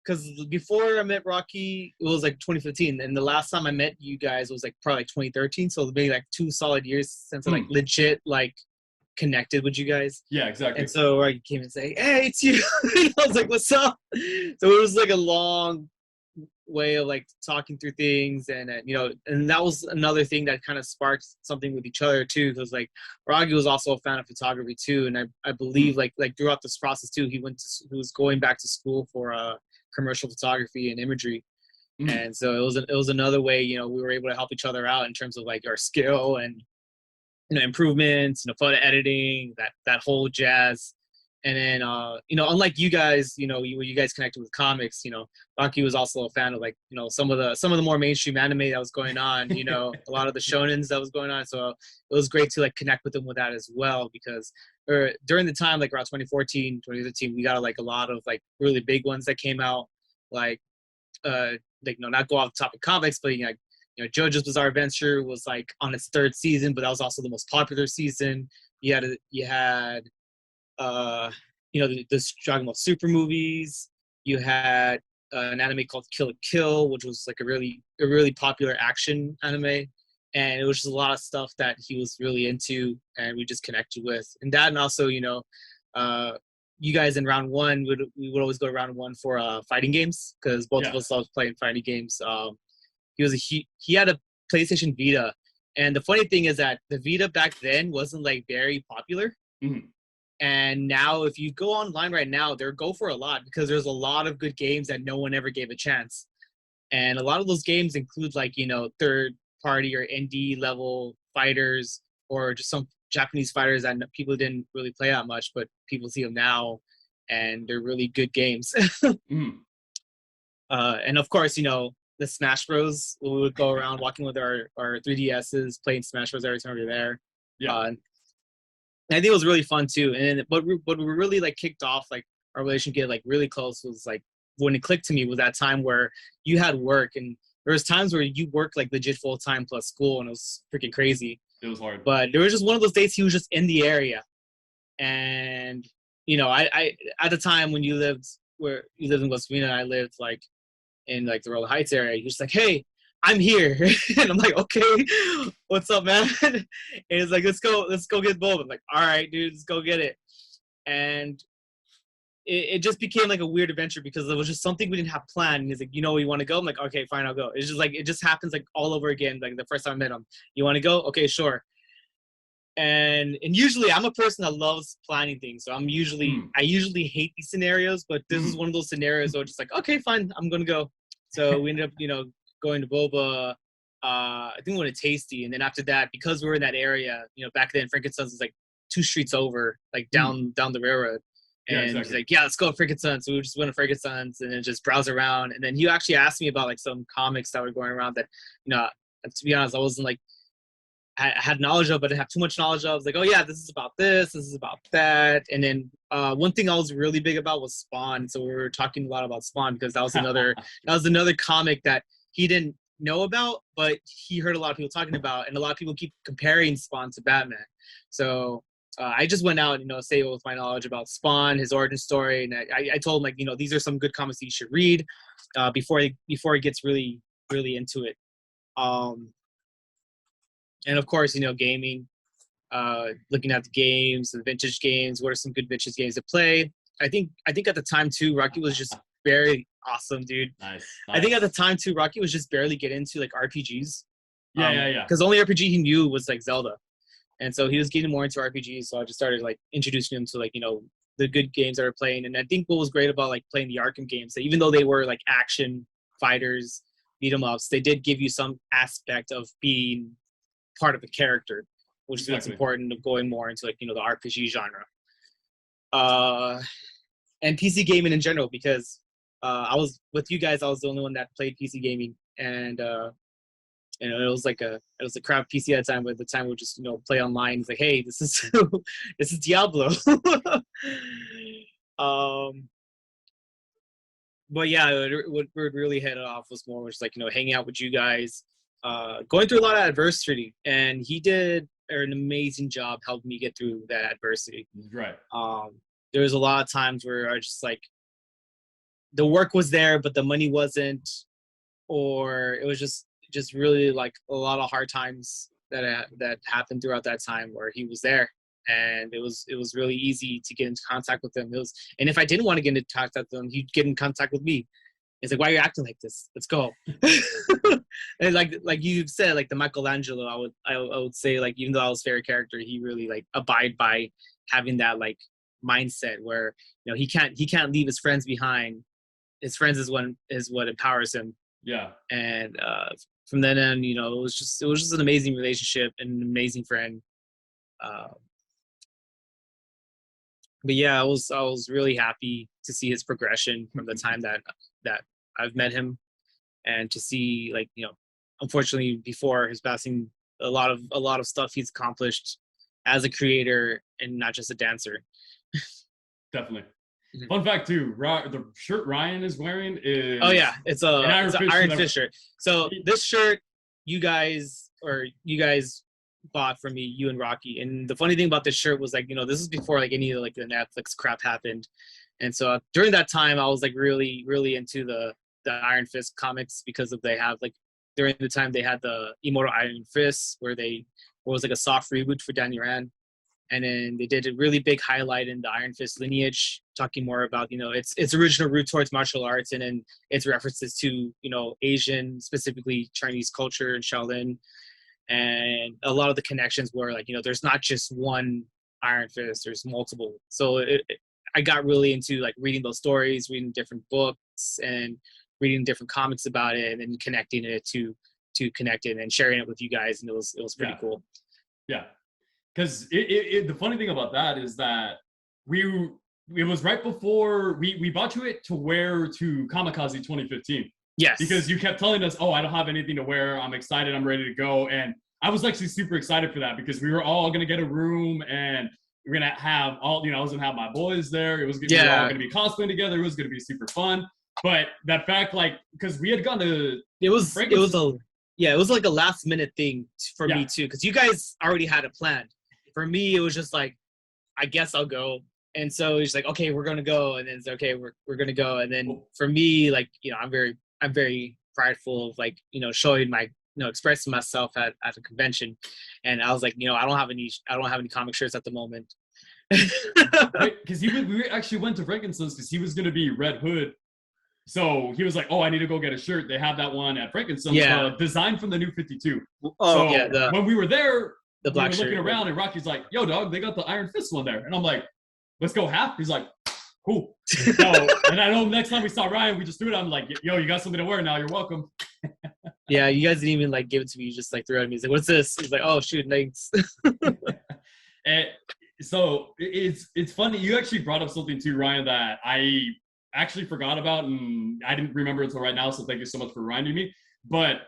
because before I met Rocky, it was like 2015, and the last time I met you guys was like probably like 2013. So maybe like 2 solid years since I like legit like connected with you guys. Yeah, exactly. And so I came and say, hey, it's you. I was like, what's up? So it was like a long way of like talking through things, and and that was another thing that kind of sparked something with each other too, because like Rocky was also a fan of photography too, and I believe like throughout this process too, he was going back to school for commercial photography and imagery. And so it was another way we were able to help each other out in terms of like our skill and improvements, photo editing, that whole jazz. And then unlike you guys, you guys connected with comics, Rocky was also a fan of like some of the more mainstream anime that was going on, a lot of the shonens that was going on. So it was great to like connect with him with that as well, because during the time like around 2014 2015, we got like a lot of like really big ones that came out, like not go off the topic comics, but JoJo's Bizarre Adventure was like on its 3rd season, but that was also the most popular season. You had the Dragon Ball Super movies. You had an anime called Kill la Kill, which was like a really popular action anime, and it was just a lot of stuff that he was really into, and we just connected with. And that, and also you guys in round one we would always go to round one for fighting games, because both of us loved playing fighting games. He had a PlayStation Vita, and the funny thing is that the Vita back then wasn't like very popular. And now if you go online right now, they're go for a lot, because there's a lot of good games that no one ever gave a chance. And a lot of those games include like, 3rd party or indie level fighters, or just some Japanese fighters that people didn't really play that much, but people see them now and they're really good games. And of course, the Smash Bros. We would go around walking with our 3DSs, playing Smash Bros. Every time we were there. And I think it was really fun too. And what we really like kicked off like our relationship like really close was like when it clicked to me was that time where you had work, and there was times where you worked like legit full time plus school, and it was freaking crazy. It was hard. But there was just one of those days he was just in the area, and I at the time when you lived in West Covina, I lived like in like the Royal Heights area. He was like, hey, I'm here. And I'm like, okay, what's up, man? And he's like, let's go get Boba. I'm like, all right, dude, let's go get it. And it just became like a weird adventure, because it was just something we didn't have planned. And he's like, you want to go? I'm like, okay, fine, I'll go. It's just like, it just happens like all over again. Like the first time I met him, you want to go? Okay, sure. And usually I'm a person that loves planning things. So I usually hate these scenarios, but this is one of those scenarios where it's just like, okay, fine, I'm going to go. So we ended up, going to Boba. I think we went to Tasty. And then after that, because we were in that area, back then Frankenstein's was like 2 streets over, like down the railroad. And he's like, yeah, let's go to Frankenstein's. So we just went to Frankenstein's and then just browse around. And then he actually asked me about like some comics that were going around that, to be honest, I wasn't like, I had knowledge of, but I didn't have too much knowledge of. I was like, oh yeah, this is about this is about that. And then one thing I was really big about was Spawn. So we were talking a lot about Spawn, because that was another comic that he didn't know about, but he heard a lot of people talking about, and a lot of people keep comparing Spawn to Batman. So I just went out and say with my knowledge about Spawn, his origin story, and I told him like, these are some good comics that you should read before he gets really into it. And of course, gaming, looking at the games, the vintage games. What are some good vintage games to play? I think at the time too, Rocky was just very awesome, dude. Nice. I think at the time too, Rocky was just barely getting into like RPGs. Yeah. Because the only RPG he knew was like Zelda, and so he was getting more into RPGs. So I just started like introducing him to like the good games that are playing. And I think what was great about like playing the Arkham games, that even though they were like action fighters, beat 'em ups, they did give you some aspect of being part of a character, which is what's important of going more into like, you know, the RPG genre. And PC gaming in general, because I was with you guys, I was the only one that played PC gaming, and you know, it was a crap PC at the time, but at the time we would just, you know, play online. It's like, hey, this is this is Diablo. But yeah, what really hit it off was more just like, you know, hanging out with you guys, going through a lot of adversity, and he did an amazing job helping me get through that adversity. Right. There was a lot of times where I just like, the work was there, but the money wasn't, or it was just really like a lot of hard times that happened throughout that time where he was there, and it was really easy to get into contact with him. And if I didn't want to get into contact with him, he'd get in contact with me. It's like, why are you acting like this? Let's go. And like you said, like the Michelangelo, I would say, like, even though I was favorite character, he really like abide by having that like mindset where, you know, he can't leave his friends behind. His friends is what empowers him. Yeah. And from then on, you know, it was just an amazing relationship and an amazing friend. But yeah, I was really happy to see his progression from the time that I've met him, and to see, like, you know, unfortunately before his passing, a lot of stuff he's accomplished as a creator and not just a dancer. Definitely. Fun fact too, the shirt Ryan is wearing is it's an Iron Fist shirt. So this shirt you guys bought from me, you and Rocky. And the funny thing about this shirt was, like, you know, this is before like any of like the Netflix crap happened. And so during that time I was like really, really into the Iron Fist comics, because they have like, during the time they had the Immortal Iron Fist where it was like a soft reboot for Danny Rand. And then they did a really big highlight in the Iron Fist lineage, talking more about, you know, its original route towards martial arts, and then its references to, you know, Asian, specifically Chinese culture and Shaolin. And a lot of the connections were like, you know, there's not just one Iron Fist, there's multiple. So I got really into like reading those stories, reading different books, and reading different comics about it, and then connecting it to connect it and sharing it with you guys. And it was pretty cool. Yeah. Because the funny thing about that is that it was right before we bought you it to wear to Kamikaze 2015. Yes. Because you kept telling us, oh, I don't have anything to wear. I'm excited. I'm ready to go. And I was actually super excited for that, because we were all going to get a room, and we're going to have all, you know, I was going to have my boys there. We were all going to be cosplaying together. It was going to be super fun. But that fact, like, because we had gone to... It was like a last minute thing for me too, because you guys already had it planned. For me, it was just like, I guess I'll go. And so it's like, okay, we're going to go. And then it's okay, we're going to go. And then for me, like, you know, I'm very prideful of, like, you know, showing my, you know, expressing myself at a convention. And I was like, you know, I don't have any comic shirts at the moment. Because we actually went to Frankenstein's because he was going to be Red Hood. So he was like, oh, I need to go get a shirt. They have that one at Frankenstein's, designed from the New 52. When we were there, we were looking around, and Rocky's like, yo, dog, they got the Iron Fist one there. And I'm like, let's go half. He's like, cool. So, and I know next time we saw Ryan, we just threw it. I'm like, yo, you got something to wear now. You're welcome. Yeah, you guys didn't even like give it to me. You just like threw it at me. He's like, what's this? He's like, oh, shoot, thanks. And so it's funny. You actually brought up something too, Ryan, that I actually forgot about, and I didn't remember until right now. So thank you so much for reminding me. But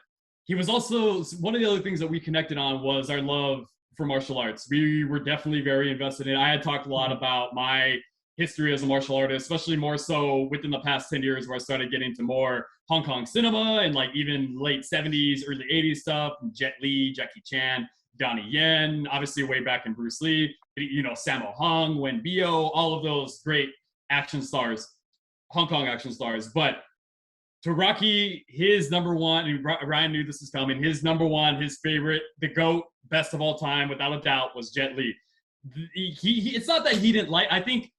he was also, one of the other things that we connected on was our love for martial arts. We were definitely very invested in it. I had talked a lot about my history as a martial artist, especially more so within the past 10 years where I started getting into more Hong Kong cinema and like even late 70s, early 80s stuff, Jet Li, Jackie Chan, Donnie Yen, obviously way back in Bruce Lee, you know, Sammo Hung, Wen Bio, all of those great action stars, Hong Kong action stars. But to Rocky, his number one, and Ryan knew this was coming, his number one, his favorite, the GOAT, best of all time, without a doubt, was Jet Li. It's not that he didn't like, I think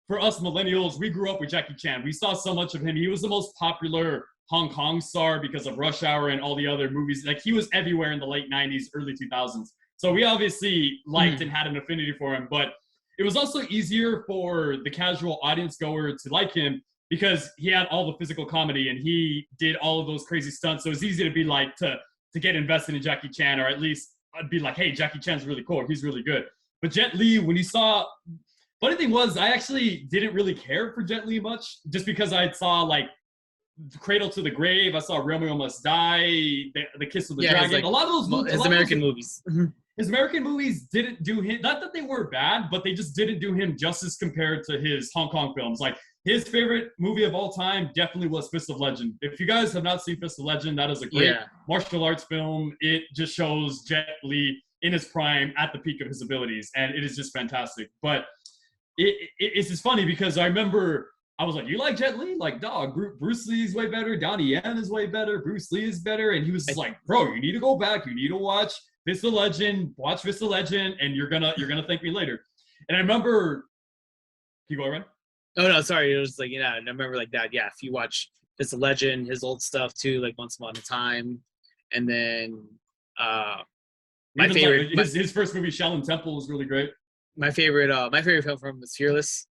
for us millennials, we grew up with Jackie Chan. We saw so much of him. He was the most popular Hong Kong star because of Rush Hour and all the other movies. Like, he was everywhere in the late 90s, early 2000s. So we obviously liked and had an affinity for him. But it was also easier for the casual audience goer to like him because he had all the physical comedy and he did all of those crazy stunts. So it's easy to be like to get invested in Jackie Chan, or at least I'd be like, hey, Jackie Chan's really cool. He's really good. But Jet Li, when you saw, funny thing was, I actually didn't really care for Jet Li much, just because I saw like Cradle to the Grave, I saw Romeo Must Die, the Kiss of the Dragon, like, a lot of those movies, his American movies. His American movies didn't do him, not that they were bad, but they just didn't do him justice compared to his Hong Kong films. Like, his favorite movie of all time definitely was Fist of Legend. If you guys have not seen Fist of Legend, that is a great martial arts film. It just shows Jet Li in his prime at the peak of his abilities, and it is just fantastic. But it's just funny because I remember I was like, you like Jet Li? Like, dog, Bruce Lee is way better. Donnie Yen is way better. Bruce Lee is better. And he was just like, bro, you need to go back. You need to watch Fist of Legend. Watch Fist of Legend, and you're gonna thank me later. And I remember, keep going, right? Oh no, sorry. It was like, I remember like that. Yeah, if you watch Fist of Legend, his old stuff too, like Once Upon a Time, and then my favorite, like his first movie, Shaolin Temple, was really great. My favorite film from him is Fearless.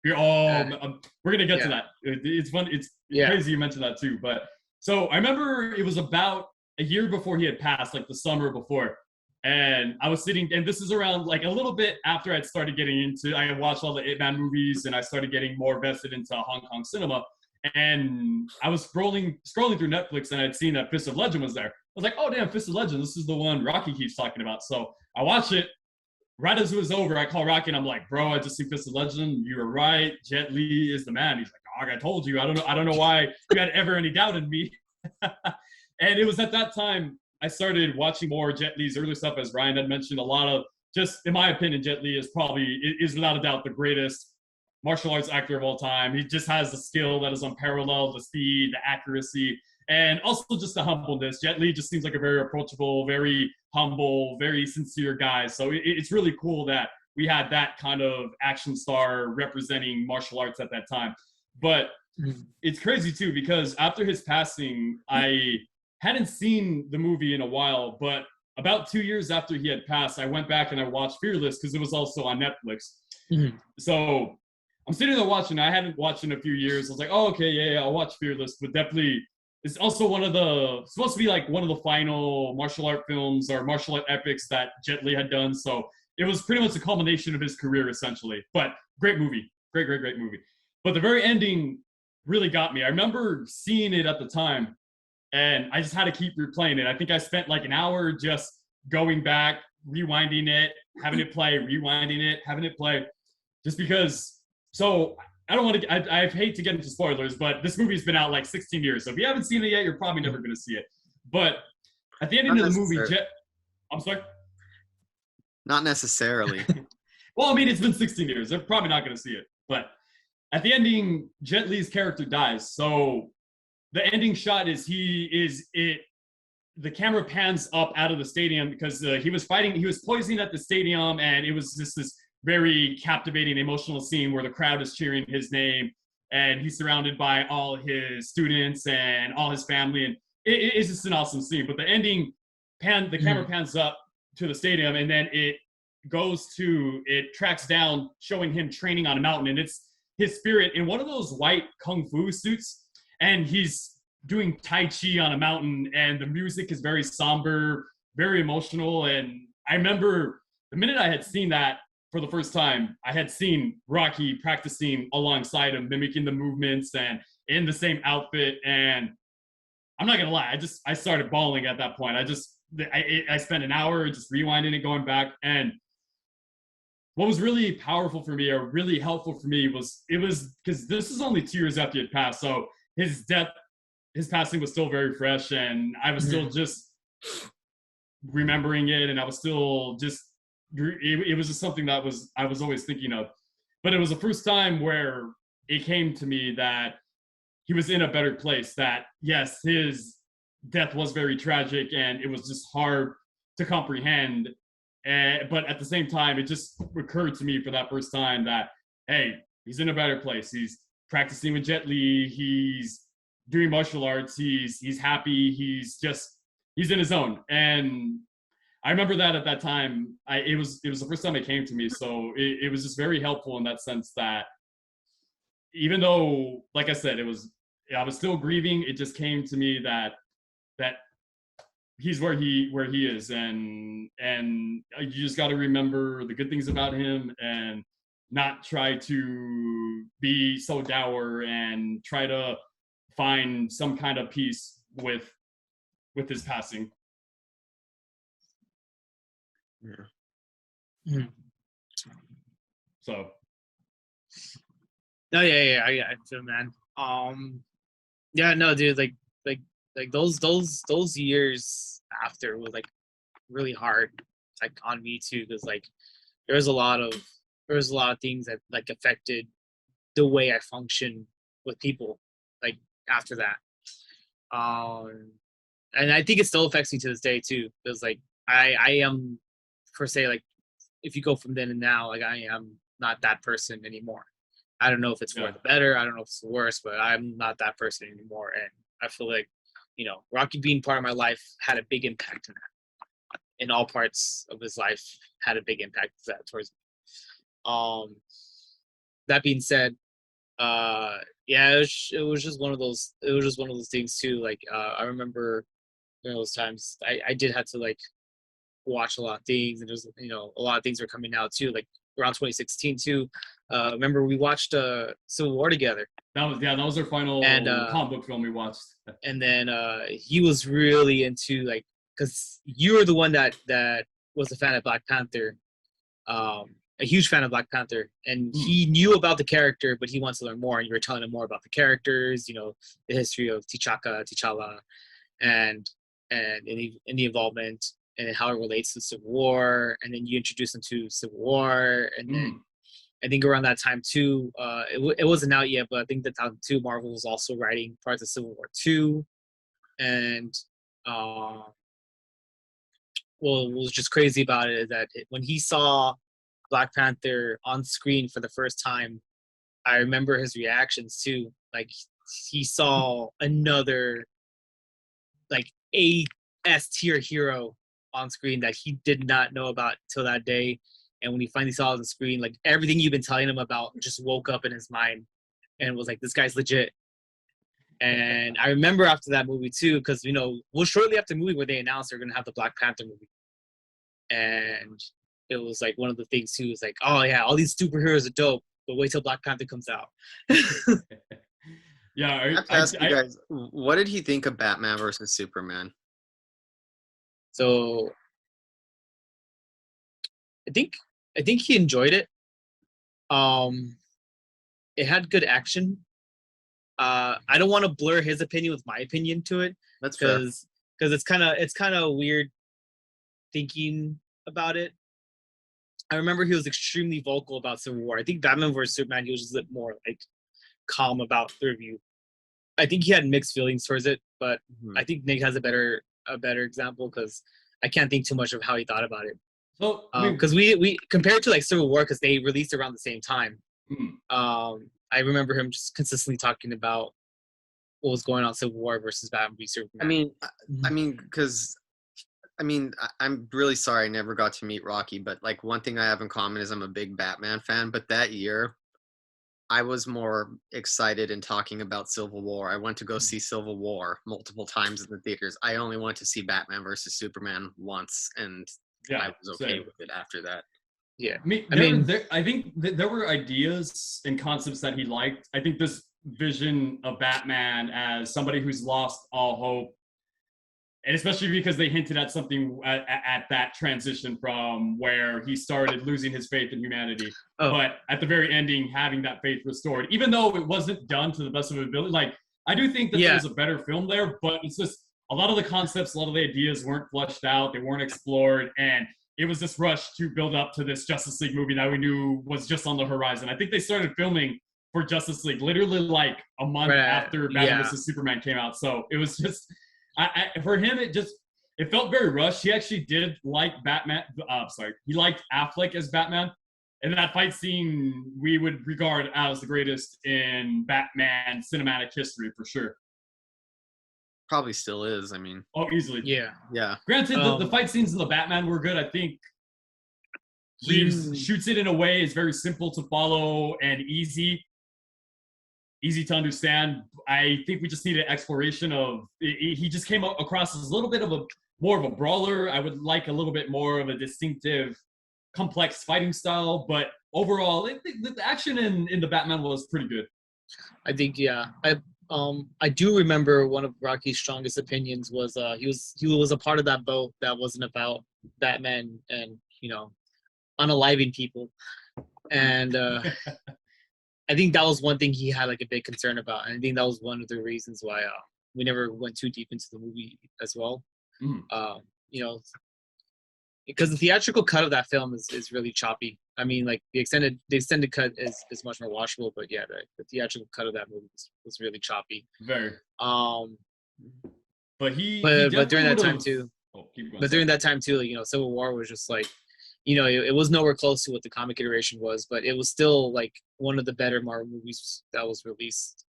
We're gonna get to that. It's fun. It's crazy you mentioned that too. But so I remember it was about a year before he had passed, like the summer before, and I was sitting, and this is around like a little bit after I'd started getting into. I had watched all the Ip Man movies, and I started getting more vested into Hong Kong cinema. And I was scrolling through Netflix, and I'd seen that Fist of Legend was there. I was like, oh damn, Fist of Legend. This is the one Rocky keeps talking about. So I watched it. Right as it was over, I call Rocky and I'm like, bro, I just seen Fist of Legend. You were right. Jet Li is the man. He's like, dog, I told you. I don't know why you had ever any doubt in me. And it was at that time I started watching more Jet Li's early stuff, as Ryan had mentioned. A lot of, just in my opinion, Jet Li is without a doubt the greatest martial arts actor of all time. He just has the skill that is unparalleled, the speed, the accuracy, and also just the humbleness. Jet Li just seems like a very approachable, very humble, very sincere guy. So it's really cool that we had that kind of action star representing martial arts at that time. But it's crazy too, because after his passing, I hadn't seen the movie in a while, but about 2 years after he had passed, I went back and I watched Fearless because it was also on Netflix. So I'm sitting there watching. I hadn't watched in a few years. I was like, oh, okay, yeah, I'll watch Fearless. But definitely, it's also supposed to be like one of the final martial art films or martial art epics that Jet Li had done. So it was pretty much the culmination of his career, essentially. But great movie. Great movie. But the very ending really got me. I remember seeing it at the time, and I just had to keep replaying it. I think I spent like an hour just going back, rewinding it, having it play, rewinding it, having it play, just because. So I don't want to. I hate to get into spoilers, but this movie's been out like 16 years. So if you haven't seen it yet, you're probably never going to see it. But at the end of the movie, I'm sorry. Not necessarily. Well, I mean, it's been 16 years. They're probably not going to see it. But at the ending, Jet Li's character dies. So the ending shot is the camera pans up out of the stadium because he was poisoning at the stadium, and it was just this very captivating, emotional scene where the crowd is cheering his name, and he's surrounded by all his students and all his family, and it's just an awesome scene. But the ending, the camera pans up to the stadium, and then it tracks down, showing him training on a mountain, and it's his spirit in one of those white kung fu suits, and he's doing Tai Chi on a mountain, and the music is very somber, very emotional. And I remember the minute I had seen that for the first time, I had seen Rocky practicing alongside him, mimicking the movements and in the same outfit. And I'm not gonna lie, I started bawling at that point. I spent an hour just rewinding it, going back. And what was really powerful for me, or really helpful for me, was because this is only 2 years after he had passed. So his passing was still very fresh, and I was still just remembering it, and I was still just, it was just something that I was always thinking of. But it was the first time where it came to me that he was in a better place, that yes, his death was very tragic and it was just hard to comprehend. But at the same time, it just occurred to me for that first time that, hey, he's in a better place. He's practicing with Jet Li. He's doing martial arts. He's happy. He's in his zone. And I remember that at that time, it was the first time it came to me. So it was just very helpful in that sense, that even though, like I said, I was still grieving. It just came to me that he's where he is, and you just got to remember the good things about him and not try to be so dour and try to find some kind of peace with his passing. Yeah. Mhm. So No, yeah, I feel, man. Yeah, no, dude, like those years after was like really hard, like on me too, because like there was a lot of things that like affected the way I function with people, like after that. Um, and I think it still affects me to this day too, because like I am per se like if you go from then and now, like I am not that person anymore. I don't know if it's for the better. I don't know if it's the worst, but I'm not that person anymore. And I feel like, Rocky being part of my life had a big impact on that. In all parts of his life, had a big impact towards me. That being said, yeah, it was just one of those. It was just one of those things too. Like I remember those times I did have to like watch a lot of things, and there's a lot of things were coming out too, like around 2016 too. Remember we watched Civil War together. that was our final comic book film we watched. And then he was really into like, because you were the one that was a fan of Black Panther, a huge fan of Black Panther, and he knew about the character, but he wants to learn more. And you were telling him more about the characters, the history of T'Challa, and in the involvement and how it relates to Civil War. And then you introduced him to Civil War, and then I think around that time too, it wasn't out yet, but I think that time too, Marvel was also writing parts of Civil War 2, and what was just crazy about it is that when he saw Black Panther on screen for the first time, I remember his reactions too. Like he saw another like A S tier hero on screen that he did not know about till that day. And when he finally saw it on the screen, like everything you've been telling him about just woke up in his mind and was like, this guy's legit. And I remember after that movie too, because shortly after the movie where they announced they're gonna have the Black Panther movie. And it was like one of the things too, is like, oh yeah, all these superheroes are dope, but wait till Black Panther comes out. Yeah, I have to ask you guys, what did he think of Batman versus Superman? So I think he enjoyed it. It had good action. I don't want to blur his opinion with my opinion to it. That's fair. Because it's kind of weird thinking about it. I remember he was extremely vocal about Civil War. I think Batman vs Superman, he was just a bit more like calm about the review. I think he had mixed feelings towards it, but I think Nick has a better example, because I can't think too much of how he thought about it. So because we compared to like Civil War, because they released around the same time. I remember him just consistently talking about what was going on Civil War versus Batman v Superman. I'm really sorry I never got to meet Rocky, but like one thing I have in common is I'm a big Batman fan. But that year, I was more excited in talking about Civil War. I went to go see Civil War multiple times in the theaters. I only went to see Batman versus Superman once, and I was okay with it after that. Yeah, I think there were ideas and concepts that he liked. I think this vision of Batman as somebody who's lost all hope, and especially because they hinted at something at that transition from where he started losing his faith in humanity, but at the very ending, having that faith restored, even though it wasn't done to the best of his ability. Like, I do think that there was a better film there, but it's just a lot of the concepts, a lot of the ideas weren't fleshed out, they weren't explored, and it was this rush to build up to this Justice League movie that we knew was just on the horizon. I think they started filming for Justice League literally like a month after Batman vs Superman came out. So it was just, for him, it felt very rushed. He actually did like Batman. He liked Affleck as Batman. And that fight scene we would regard as the greatest in Batman cinematic history for sure. Probably still is. I mean, easily. Yeah. Granted, the fight scenes in the Batman were good. I think Reeves shoots it in a way is very simple to follow and easy. easy to understand. I think we just need an exploration of. He just came across as a little bit of a more of a brawler. I would like a little bit more of a distinctive, complex fighting style. But overall, the action in the Batman was pretty good. I think, yeah. I do remember one of Rocky's strongest opinions was he was a part of that boat that wasn't about Batman and unaliving people, and I think that was one thing he had like a big concern about, and I think that was one of the reasons why we never went too deep into the movie as well. Because the theatrical cut of that film is really choppy. I mean, like the extended cut is much more watchable, but yeah, the theatrical cut of that movie was really choppy. Very. But during that time too. During that time too, like, Civil War was just like, it was nowhere close to what the comic iteration was, but it was still like one of the better Marvel movies that was released.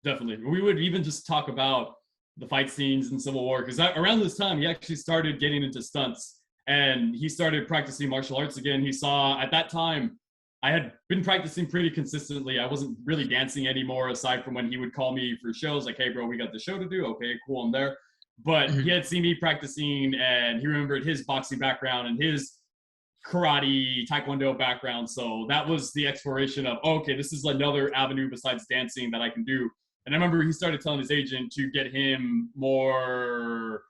Definitely. We would even just talk about the fight scenes in Civil War, because around this time he actually started getting into stunts and he started practicing martial arts again. He saw at that time I had been practicing pretty consistently. I wasn't really dancing anymore, aside from when he would call me for shows like, hey bro, we got the show to do. Okay, cool, I'm there. But he had seen me practicing and he remembered his boxing background and his karate, taekwondo background. So that was the exploration of, okay, this is another avenue besides dancing that I can do. And I remember he started telling his agent to get him more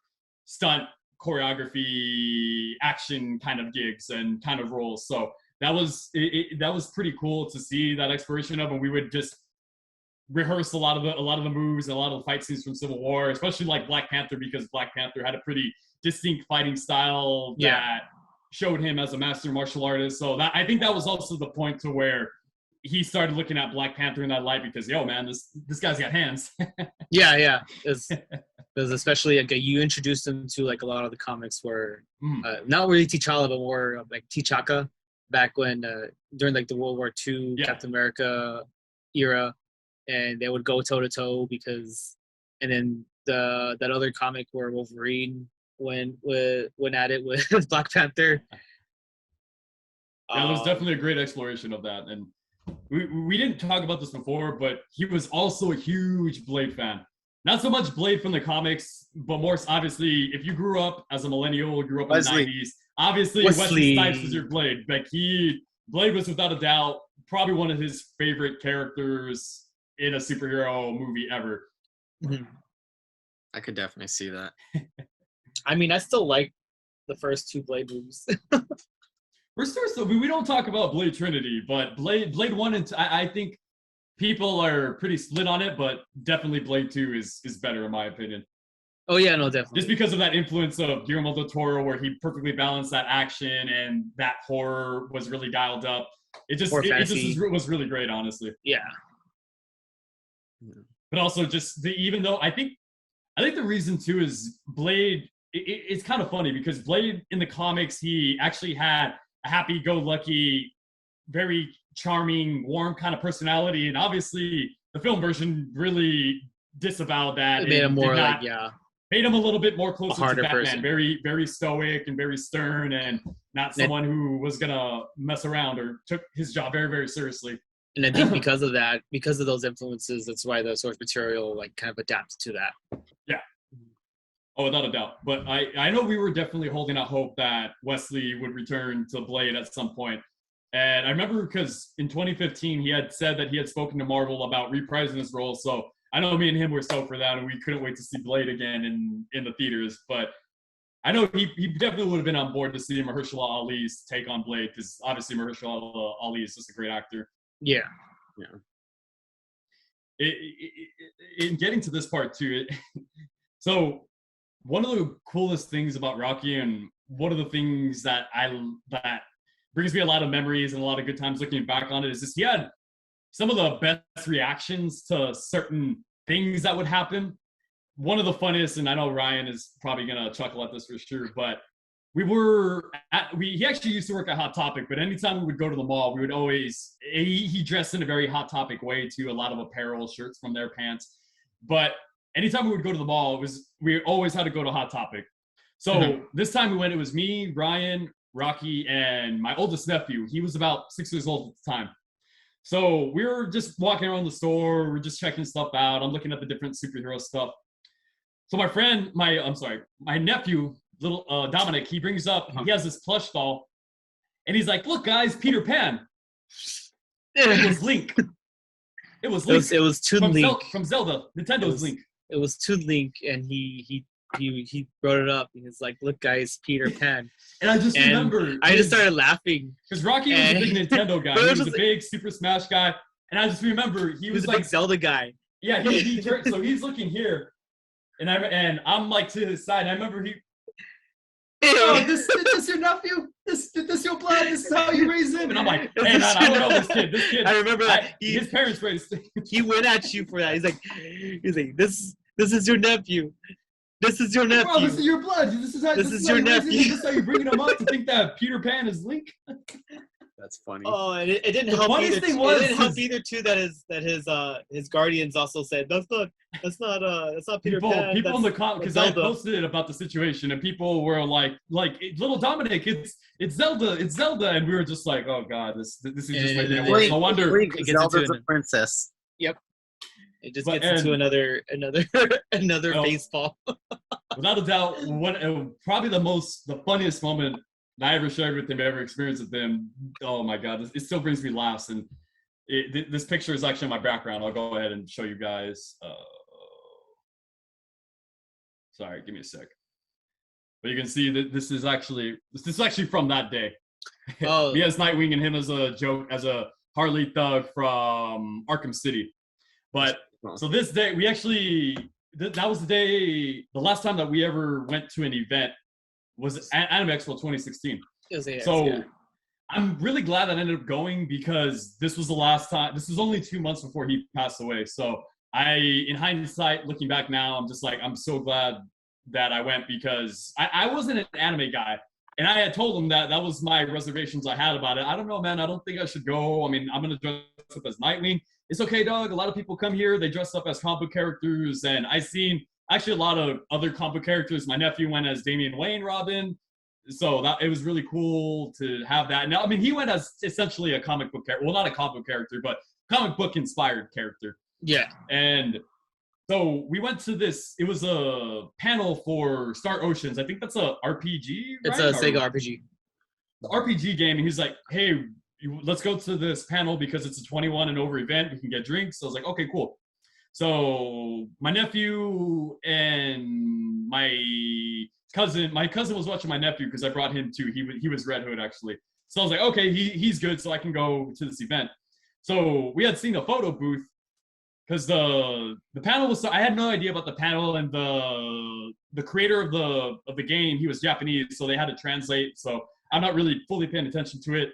stunt, choreography, action kind of gigs and kind of roles. So that was that was pretty cool to see that exploration of, and we would just rehearse a lot of the moves and a lot of the fight scenes from Civil War, especially like Black Panther, because Black Panther had a pretty distinct fighting style that showed him as a master martial artist. So that, I think that was also the point to where he started looking at Black Panther in that light, because man, this guy's got hands. yeah. Because especially like you introduced him to like a lot of the comics where not really T'Challa, but more like T'Chaka back when during like the World War II Captain America era, and they would go toe to toe because, and then that other comic where Wolverine went at it with Black Panther. Yeah, it was definitely a great exploration of that. And we didn't talk about this before, but he was also a huge Blade fan. Not so much Blade from the comics, but more obviously, if you grew up as a millennial, grew up in the 90s, obviously Wesley Snipes is your Blade. Like Blade was without a doubt probably one of his favorite characters in a superhero movie ever. I could definitely see that. I mean, I still like the first two Blade movies. We don't talk about Blade Trinity, but Blade 1 and 2, I think people are pretty split on it, but definitely Blade 2 is better in my opinion. Oh yeah, no, definitely. Just because of that influence of Guillermo del Toro, where he perfectly balanced that action and that horror was really dialed up. It just was really great, honestly. Yeah. But also just even though I think the reason too is Blade, it's kind of funny because Blade in the comics, he actually had a happy-go-lucky, very charming, warm kind of personality, and obviously the film version really disavowed that. It made him more made him a little bit more closer to Batman, person. very, very stoic and very stern, and not someone who was gonna mess around or took his job very, very seriously. And I think because of those influences, that's why the source material like kind of adapts to that. Yeah. Oh, without a doubt. But I know we were definitely holding out hope that Wesley would return to Blade at some point. And I remember because in 2015, he had said that he had spoken to Marvel about reprising his role. So I know me and him were stoked for that, and we couldn't wait to see Blade again in the theaters. But I know he definitely would have been on board to see Mahershala Ali's take on Blade, because obviously Mahershala Ali is just a great actor. Yeah. In getting to this part too, so one of the coolest things about Rocky, and one of the things that brings me a lot of memories and a lot of good times looking back on it, is just he had some of the best reactions to certain things that would happen. One of the funniest, and I know Ryan is probably gonna chuckle at this for sure, but he actually used to work at Hot Topic, but anytime we would go to the mall, we would always, he dressed in a very Hot Topic way too, a lot of apparel, shirts from their pants. But anytime we would go to the mall, we always had to go to Hot Topic. So this time we went, it was me, Ryan, Rocky, and my oldest nephew. He was about 6 years old at the time. So we were just walking around the store. We're just checking stuff out. I'm looking at the different superhero stuff. So my nephew, little Dominic, he brings up, he has this plush doll, and he's like, "Look, guys, Peter Pan." It was Link. It was Link. It was Toon Link from Zelda. Nintendo's Link. It was Toon Link, and he brought it up. And he's like, "Look, guys, Peter Pan." And I just remember. I just started laughing because Rocky was a big Nintendo guy. He was a big Super Smash guy, and I just remember he was like a big Zelda guy. Yeah, he turned. So he's looking here, and I'm like to his side. I remember he. Oh, this your nephew? This your blood? This is how you raise him? And I'm like, hey man, I don't know this kid. This kid. I remember that his parents raised. He went at you for that. He's like, this is your nephew. This is your nephew. Bro, this is your blood. This is your nephew. This is how you're bringing him up to think that Peter Pan is Link. That's funny. Oh, and it didn't help either. It didn't help either too that his guardians also said that's not Peter Pan. People in the comments, because I posted it about the situation, and people were like little Dominic, it's Zelda, and we were just like, oh god, this is just making it worse. No wonder Zelda's a princess. Yep. It just gets into another baseball. Without a doubt, probably the funniest moment I ever shared with him, ever experienced with him. Oh my god, it still brings me laughs. And this picture is actually in my background. I'll go ahead and show you guys. Sorry, give me a sec. But you can see that this is actually from that day. Oh, me as Nightwing and him as a Harley thug from Arkham City. But so this day, we actually that was the last time that we ever went to an event was Anime Expo 2016. I'm really glad that I ended up going because this was the last time. This was only 2 months before he passed away. So in hindsight, looking back now, I'm just like, I'm so glad that I went because I wasn't an anime guy. And I had told him that was my reservations I had about it. I don't know, man. I don't think I should go. I mean, I'm going to dress up as Nightwing. It's okay, dog. A lot of people come here. They dress up as comic book characters. And I've seen actually a lot of other comic book characters. My nephew went as Damian Wayne Robin. So it was really cool to have that. Now, I mean, he went as essentially a comic book character. Well, not a comic book character, but comic book inspired character. Yeah. And so we went to this. It was a panel for Star Oceans. I think that's a RPG, right? It's a Sega RPG. The RPG game. And he's like, hey, let's go to this panel because it's a 21 and over event. We can get drinks. So I was like, okay, cool. So my nephew and my cousin was watching my nephew because I brought him too. He was Red Hood actually. So I was like, okay, he's good, so I can go to this event. So we had seen a photo booth because the panel was. I had no idea about the panel, and the creator of the game, he was Japanese, so they had to translate. So I'm not really fully paying attention to it.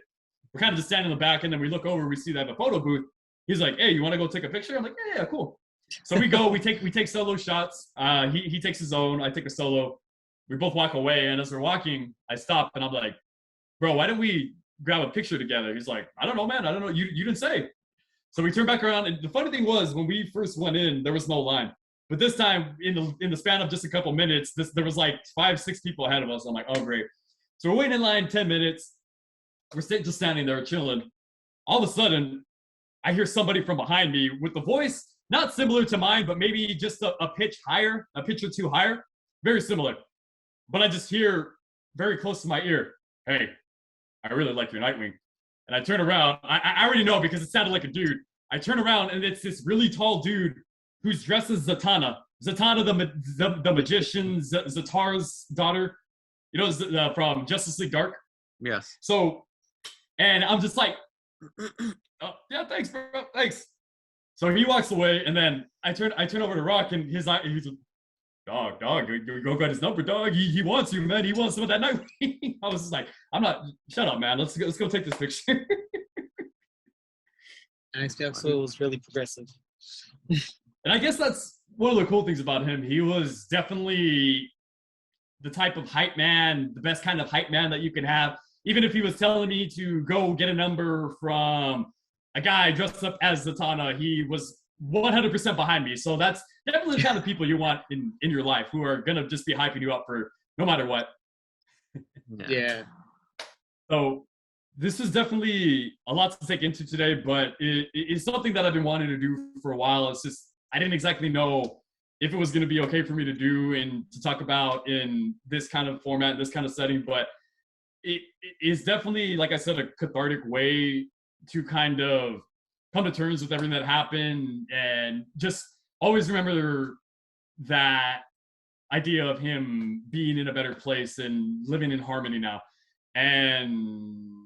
We're kind of just standing in the back, and then we look over, we see they have a photo booth. He's like, hey, you want to go take a picture? I'm like, yeah, cool. So we go, we take solo shots. He takes his own, I take a solo. We both walk away, and as we're walking, I stop, and I'm like, bro, why don't we grab a picture together? He's like, I don't know, man. I don't know. You didn't say. So we turn back around, and the funny thing was, when we first went in, there was no line. But this time, in the span of just a couple minutes, there was like 5-6 people ahead of us. I'm like, oh, great. So we're waiting in line 10 minutes. We're just standing there chilling. All of a sudden, I hear somebody from behind me with the voice, not similar to mine, but maybe just a pitch higher, a pitch or two higher. Very similar. But I just hear very close to my ear, hey, I really like your Nightwing. And I turn around. I already know because it sounded like a dude. I turn around, and it's this really tall dude who's dressed as Zatanna. Zatanna, the magician, Zatar's daughter. You know, from Justice League Dark? Yes. So, and I'm just like, oh, yeah, thanks, bro, thanks. So he walks away, and then I turn over to Rock, and he's like, dog, go get his number, dog. He wants you, man. He wants some of that Nightwing. I was just like, shut up, man. Let's go take this picture. Next episode was really progressive. And I guess that's one of the cool things about him. He was definitely the type of hype man, the best kind of hype man that you can have. Even if he was telling me to go get a number from a guy dressed up as Zatanna, he was 100% behind me. So that's definitely the kind of people you want in your life, who are going to just be hyping you up for no matter what. Yeah. So This is definitely a lot to take into today, but it's something that I've been wanting to do for a while. It's just I didn't exactly know if it was going to be okay for me to do and to talk about in this kind of format, this kind of setting. But it is definitely, like I said, a cathartic way to kind of come to terms with everything that happened and just always remember that idea of him being in a better place and living in harmony now. And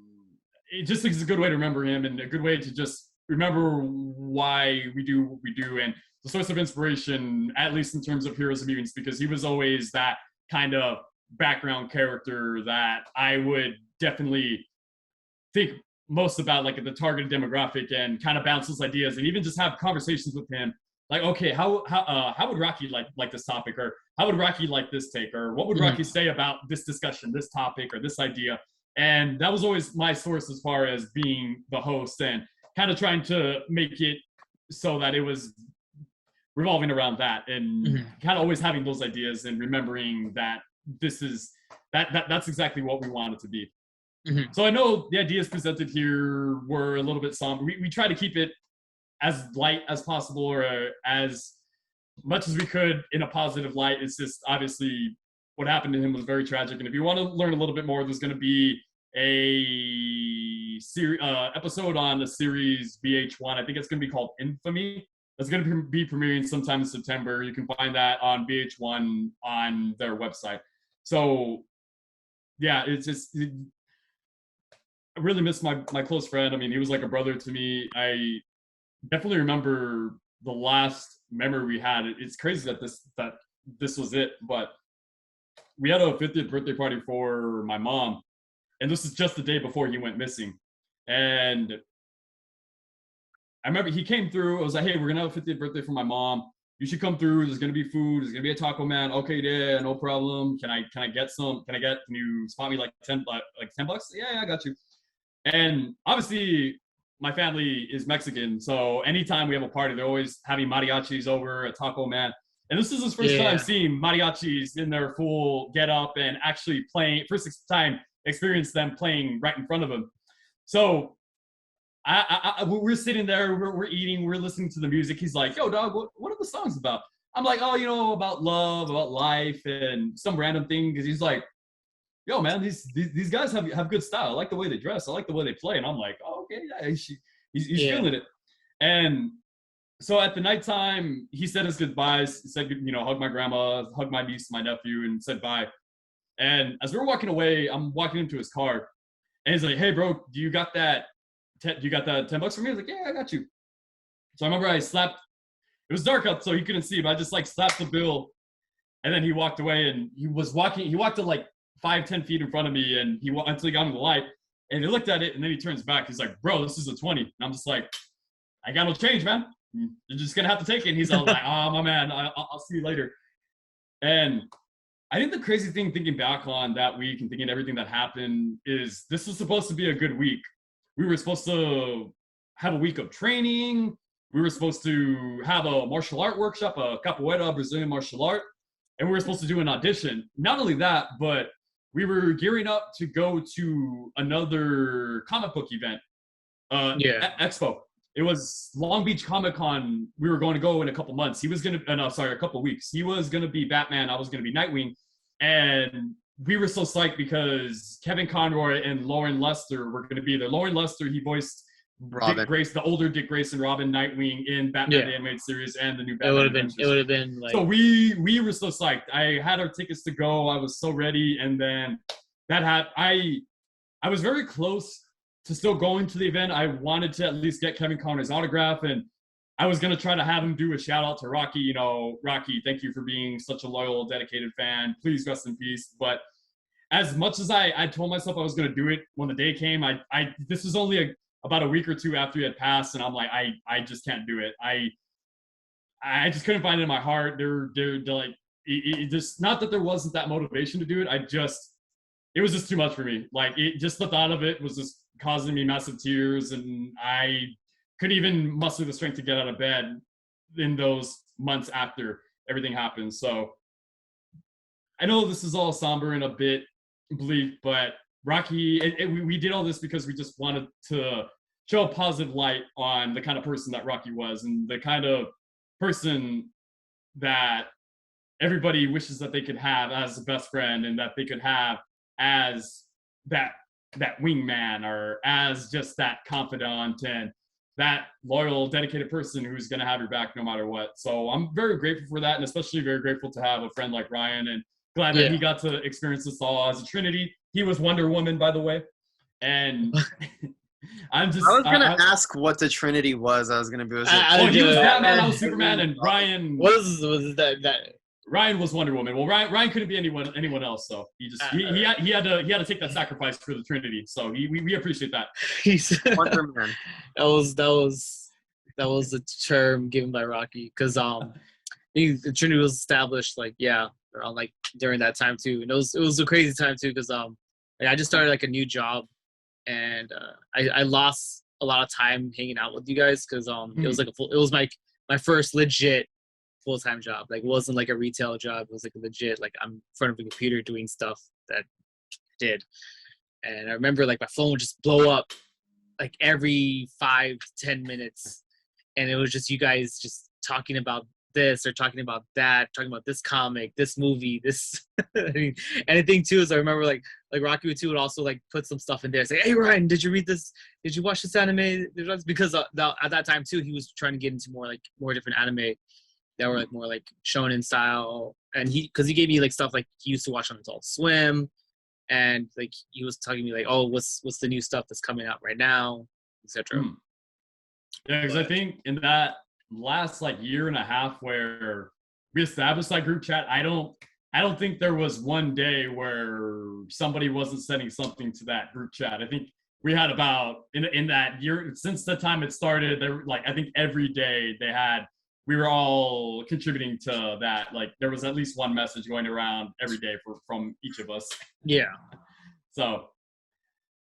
it just is a good way to remember him and a good way to just remember why we do what we do and the source of inspiration, at least in terms of Heroes and Mutants, because he was always that kind of background character that I would definitely think most about, like the targeted demographic, and kind of bounce those ideas and even just have conversations with him. Like, okay, how would Rocky like this topic, or how would Rocky like this take, or what would Rocky say about this discussion, this topic, or this idea? And that was always my source as far as being the host and kind of trying to make it so that it was revolving around that and kind of always having those ideas and remembering that this is that's exactly what we want it to be. So I know the ideas presented here were a little bit somber. We try to keep it as light as possible, or as much as we could in a positive light. It's just obviously what happened to him was very tragic. And if you want to learn a little bit more, there's going to be a episode on the series VH1. I think it's going to be called Infamy. That's going to be premiering sometime in September. You can find that on VH1 on their website. So yeah, it's just I really miss my close friend. I mean, he was like a brother to me. I definitely remember the last memory we had. It's crazy that this was it, but we had a 50th birthday party for my mom, and this is just the day before he went missing. And I remember he came through. I was like, "Hey, we're gonna have a 50th birthday for my mom. You should come through. There's gonna be food. There's gonna be a taco man. Okay, yeah, no problem. Can I get some? Can you spot me like $10? Yeah, I got you." And obviously, my family is Mexican, so anytime we have a party, they're always having mariachis over, a taco man. And this is his first time seeing mariachis in their full get up and actually playing. First time experience them playing right in front of him. So we're sitting there, we're eating, we're listening to the music. He's like, "Yo, dog, what are the songs about?" I'm like, "Oh, about love, about life, and some random thing." Because he's like, "Yo, man, these guys have good style. I like the way they dress. I like the way they play." And I'm like, "Oh, okay, yeah." He's feeling it. And so at the nighttime, he said his goodbyes. He said, hug my grandma, hug my niece, my nephew, and said bye. And as we were walking away, I'm walking into his car, and he's like, "Hey, bro, do you got that? You got that $10 for me?" I was like, "Yeah, I got you." So I remember I slapped. It was dark out, so he couldn't see, but I just like slapped the bill, and then he walked away. And he was walking. He walked to like 5-10 feet in front of me, and until he got on the light, and he looked at it, and then he turns back. He's like, "Bro, this is a 20." And I'm just like, "I got no change, man. You're just gonna have to take it." And he's all like, "Oh, my man, I'll see you later." And I think the crazy thing, thinking back on that week and thinking everything that happened, is this was supposed to be a good week. We were supposed to have a week of training. We were supposed to have a martial art workshop, a capoeira, Brazilian martial art, and we were supposed to do an audition. Not only that, but we were gearing up to go to another comic book event, expo. It was Long Beach Comic Con. We were going to go in a couple months. He was going to, a couple weeks. He was going to be Batman. I was going to be Nightwing. And we were so psyched because Kevin Conroy and Lauren Lester were going to be there. Lauren Lester, he voiced Robin. Dick Grayson, the older Dick Grayson, Robin, Nightwing in Batman the Animated Series and the new Batman Adventures. It would have been like. So we were so psyched. I had our tickets to go. I was so ready, and then that happened. I was very close to still going to the event. I wanted to at least get Kevin Conroy's autograph, and I was going to try to have him do a shout out to Rocky. Rocky, thank you for being such a loyal, dedicated fan. Please rest in peace. But as much as I told myself I was going to do it when the day came, this was only about a week or two after he had passed, and I'm like, I just can't do it. I just couldn't find it in my heart. They're like, it just, not that there wasn't that motivation to do it. It was just too much for me. Like, just the thought of it was just causing me massive tears, and I couldn't even muster the strength to get out of bed in those months after everything happened. So I know this is all somber and a bit bleak, but Rocky, we did all this because we just wanted to show a positive light on the kind of person that Rocky was, and the kind of person that everybody wishes that they could have as a best friend, and that they could have as that wingman, or as just that confidant, and that loyal, dedicated person who's going to have your back no matter what. So I'm very grateful for that, and especially very grateful to have a friend like Ryan, and glad that he got to experience this all as a Trinity. He was Wonder Woman, by the way. And I was going to ask what the Trinity was. I was going to be... he was Batman, I was Superman, and Ryan... Was that... Ryan was Wonder Woman. Well, Ryan couldn't be anyone else, so he just he had to take that sacrifice for the Trinity. So we appreciate that. Wonder Man. That was a term given by Rocky, because the Trinity was established around during that time too, and it was a crazy time too, because I just started like a new job, and I lost a lot of time hanging out with you guys, because it was my first legit full-time job. Like, it wasn't like a retail job. It was like a legit, like, I'm in front of a computer doing stuff that I did. And I remember like my phone would just blow up like every 5 to 10 minutes, and it was just you guys just talking about this or talking about that, talking about this comic, this movie, this I mean, anything too. Is I remember like Rocky too would also like put some stuff in there, say, "Hey Ryan, did you read this? Did you watch this anime?" Because at that time too, he was trying to get into more different anime that were like more like shonen style, and because he gave me like stuff like he used to watch on Adult Swim, and like he was telling me like, "Oh, what's the new stuff that's coming out right now," etc. Yeah, because I think in that last like year and a half where we established that group chat, I don't think there was one day where somebody wasn't sending something to that group chat. I think we had about in that year, since the time it started, there like I think every day we were all contributing to that. Like there was at least one message going around every day from each of us. Yeah. So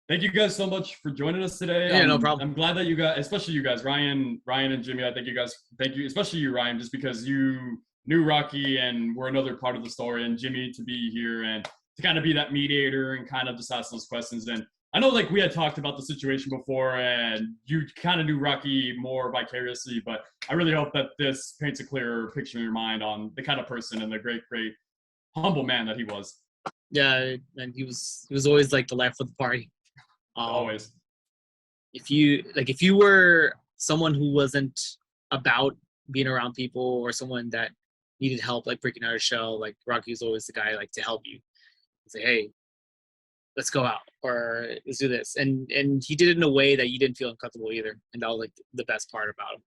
thank you guys so much for joining us today. Yeah, no problem. I'm glad that you guys, especially you guys, Ryan and Jimmy, thank you, especially you, Ryan, just because you knew Rocky and were another part of the story, and Jimmy to be here and to kind of be that mediator and kind of just ask those questions. And I know like we had talked about the situation before and you kind of knew Rocky more vicariously, but I really hope that this paints a clearer picture in your mind on the kind of person and the great humble man that he was. Yeah, and he was always like the life of the party. Always. If you were someone who wasn't about being around people, or someone that needed help like breaking out of shell, like Rocky was always the guy like to help you. Say, hey, let's go out, or let's do this, and he did it in a way that you didn't feel uncomfortable either, and that was like the best part about him.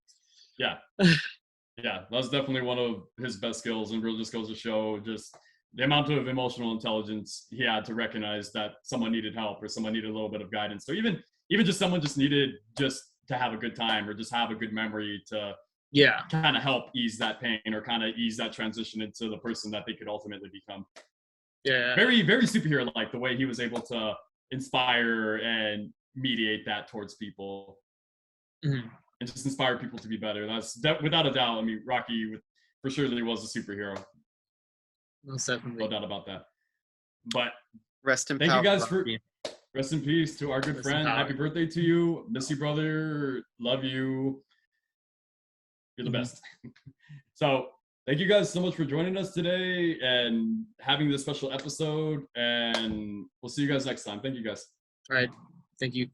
Yeah, that was definitely one of his best skills, and really just goes to show just the amount of emotional intelligence he had to recognize that someone needed help or someone needed a little bit of guidance. So even just someone just needed just to have a good time or just have a good memory to kind of help ease that pain or kind of ease that transition into the person that they could ultimately become. Yeah. Very, very superhero-like the way he was able to inspire and mediate that towards people. Mm-hmm. And just inspire people to be better. That's without a doubt. I mean, Rocky, for sure, that he was a superhero. Most definitely. No doubt about that. But rest in thank power, you guys Rocky. Rest in peace to our good friend. Happy birthday to you. Miss you, brother. Love you. You're the best. So thank you guys so much for joining us today and having this special episode. And we'll see you guys next time. Thank you guys. All right. Thank you.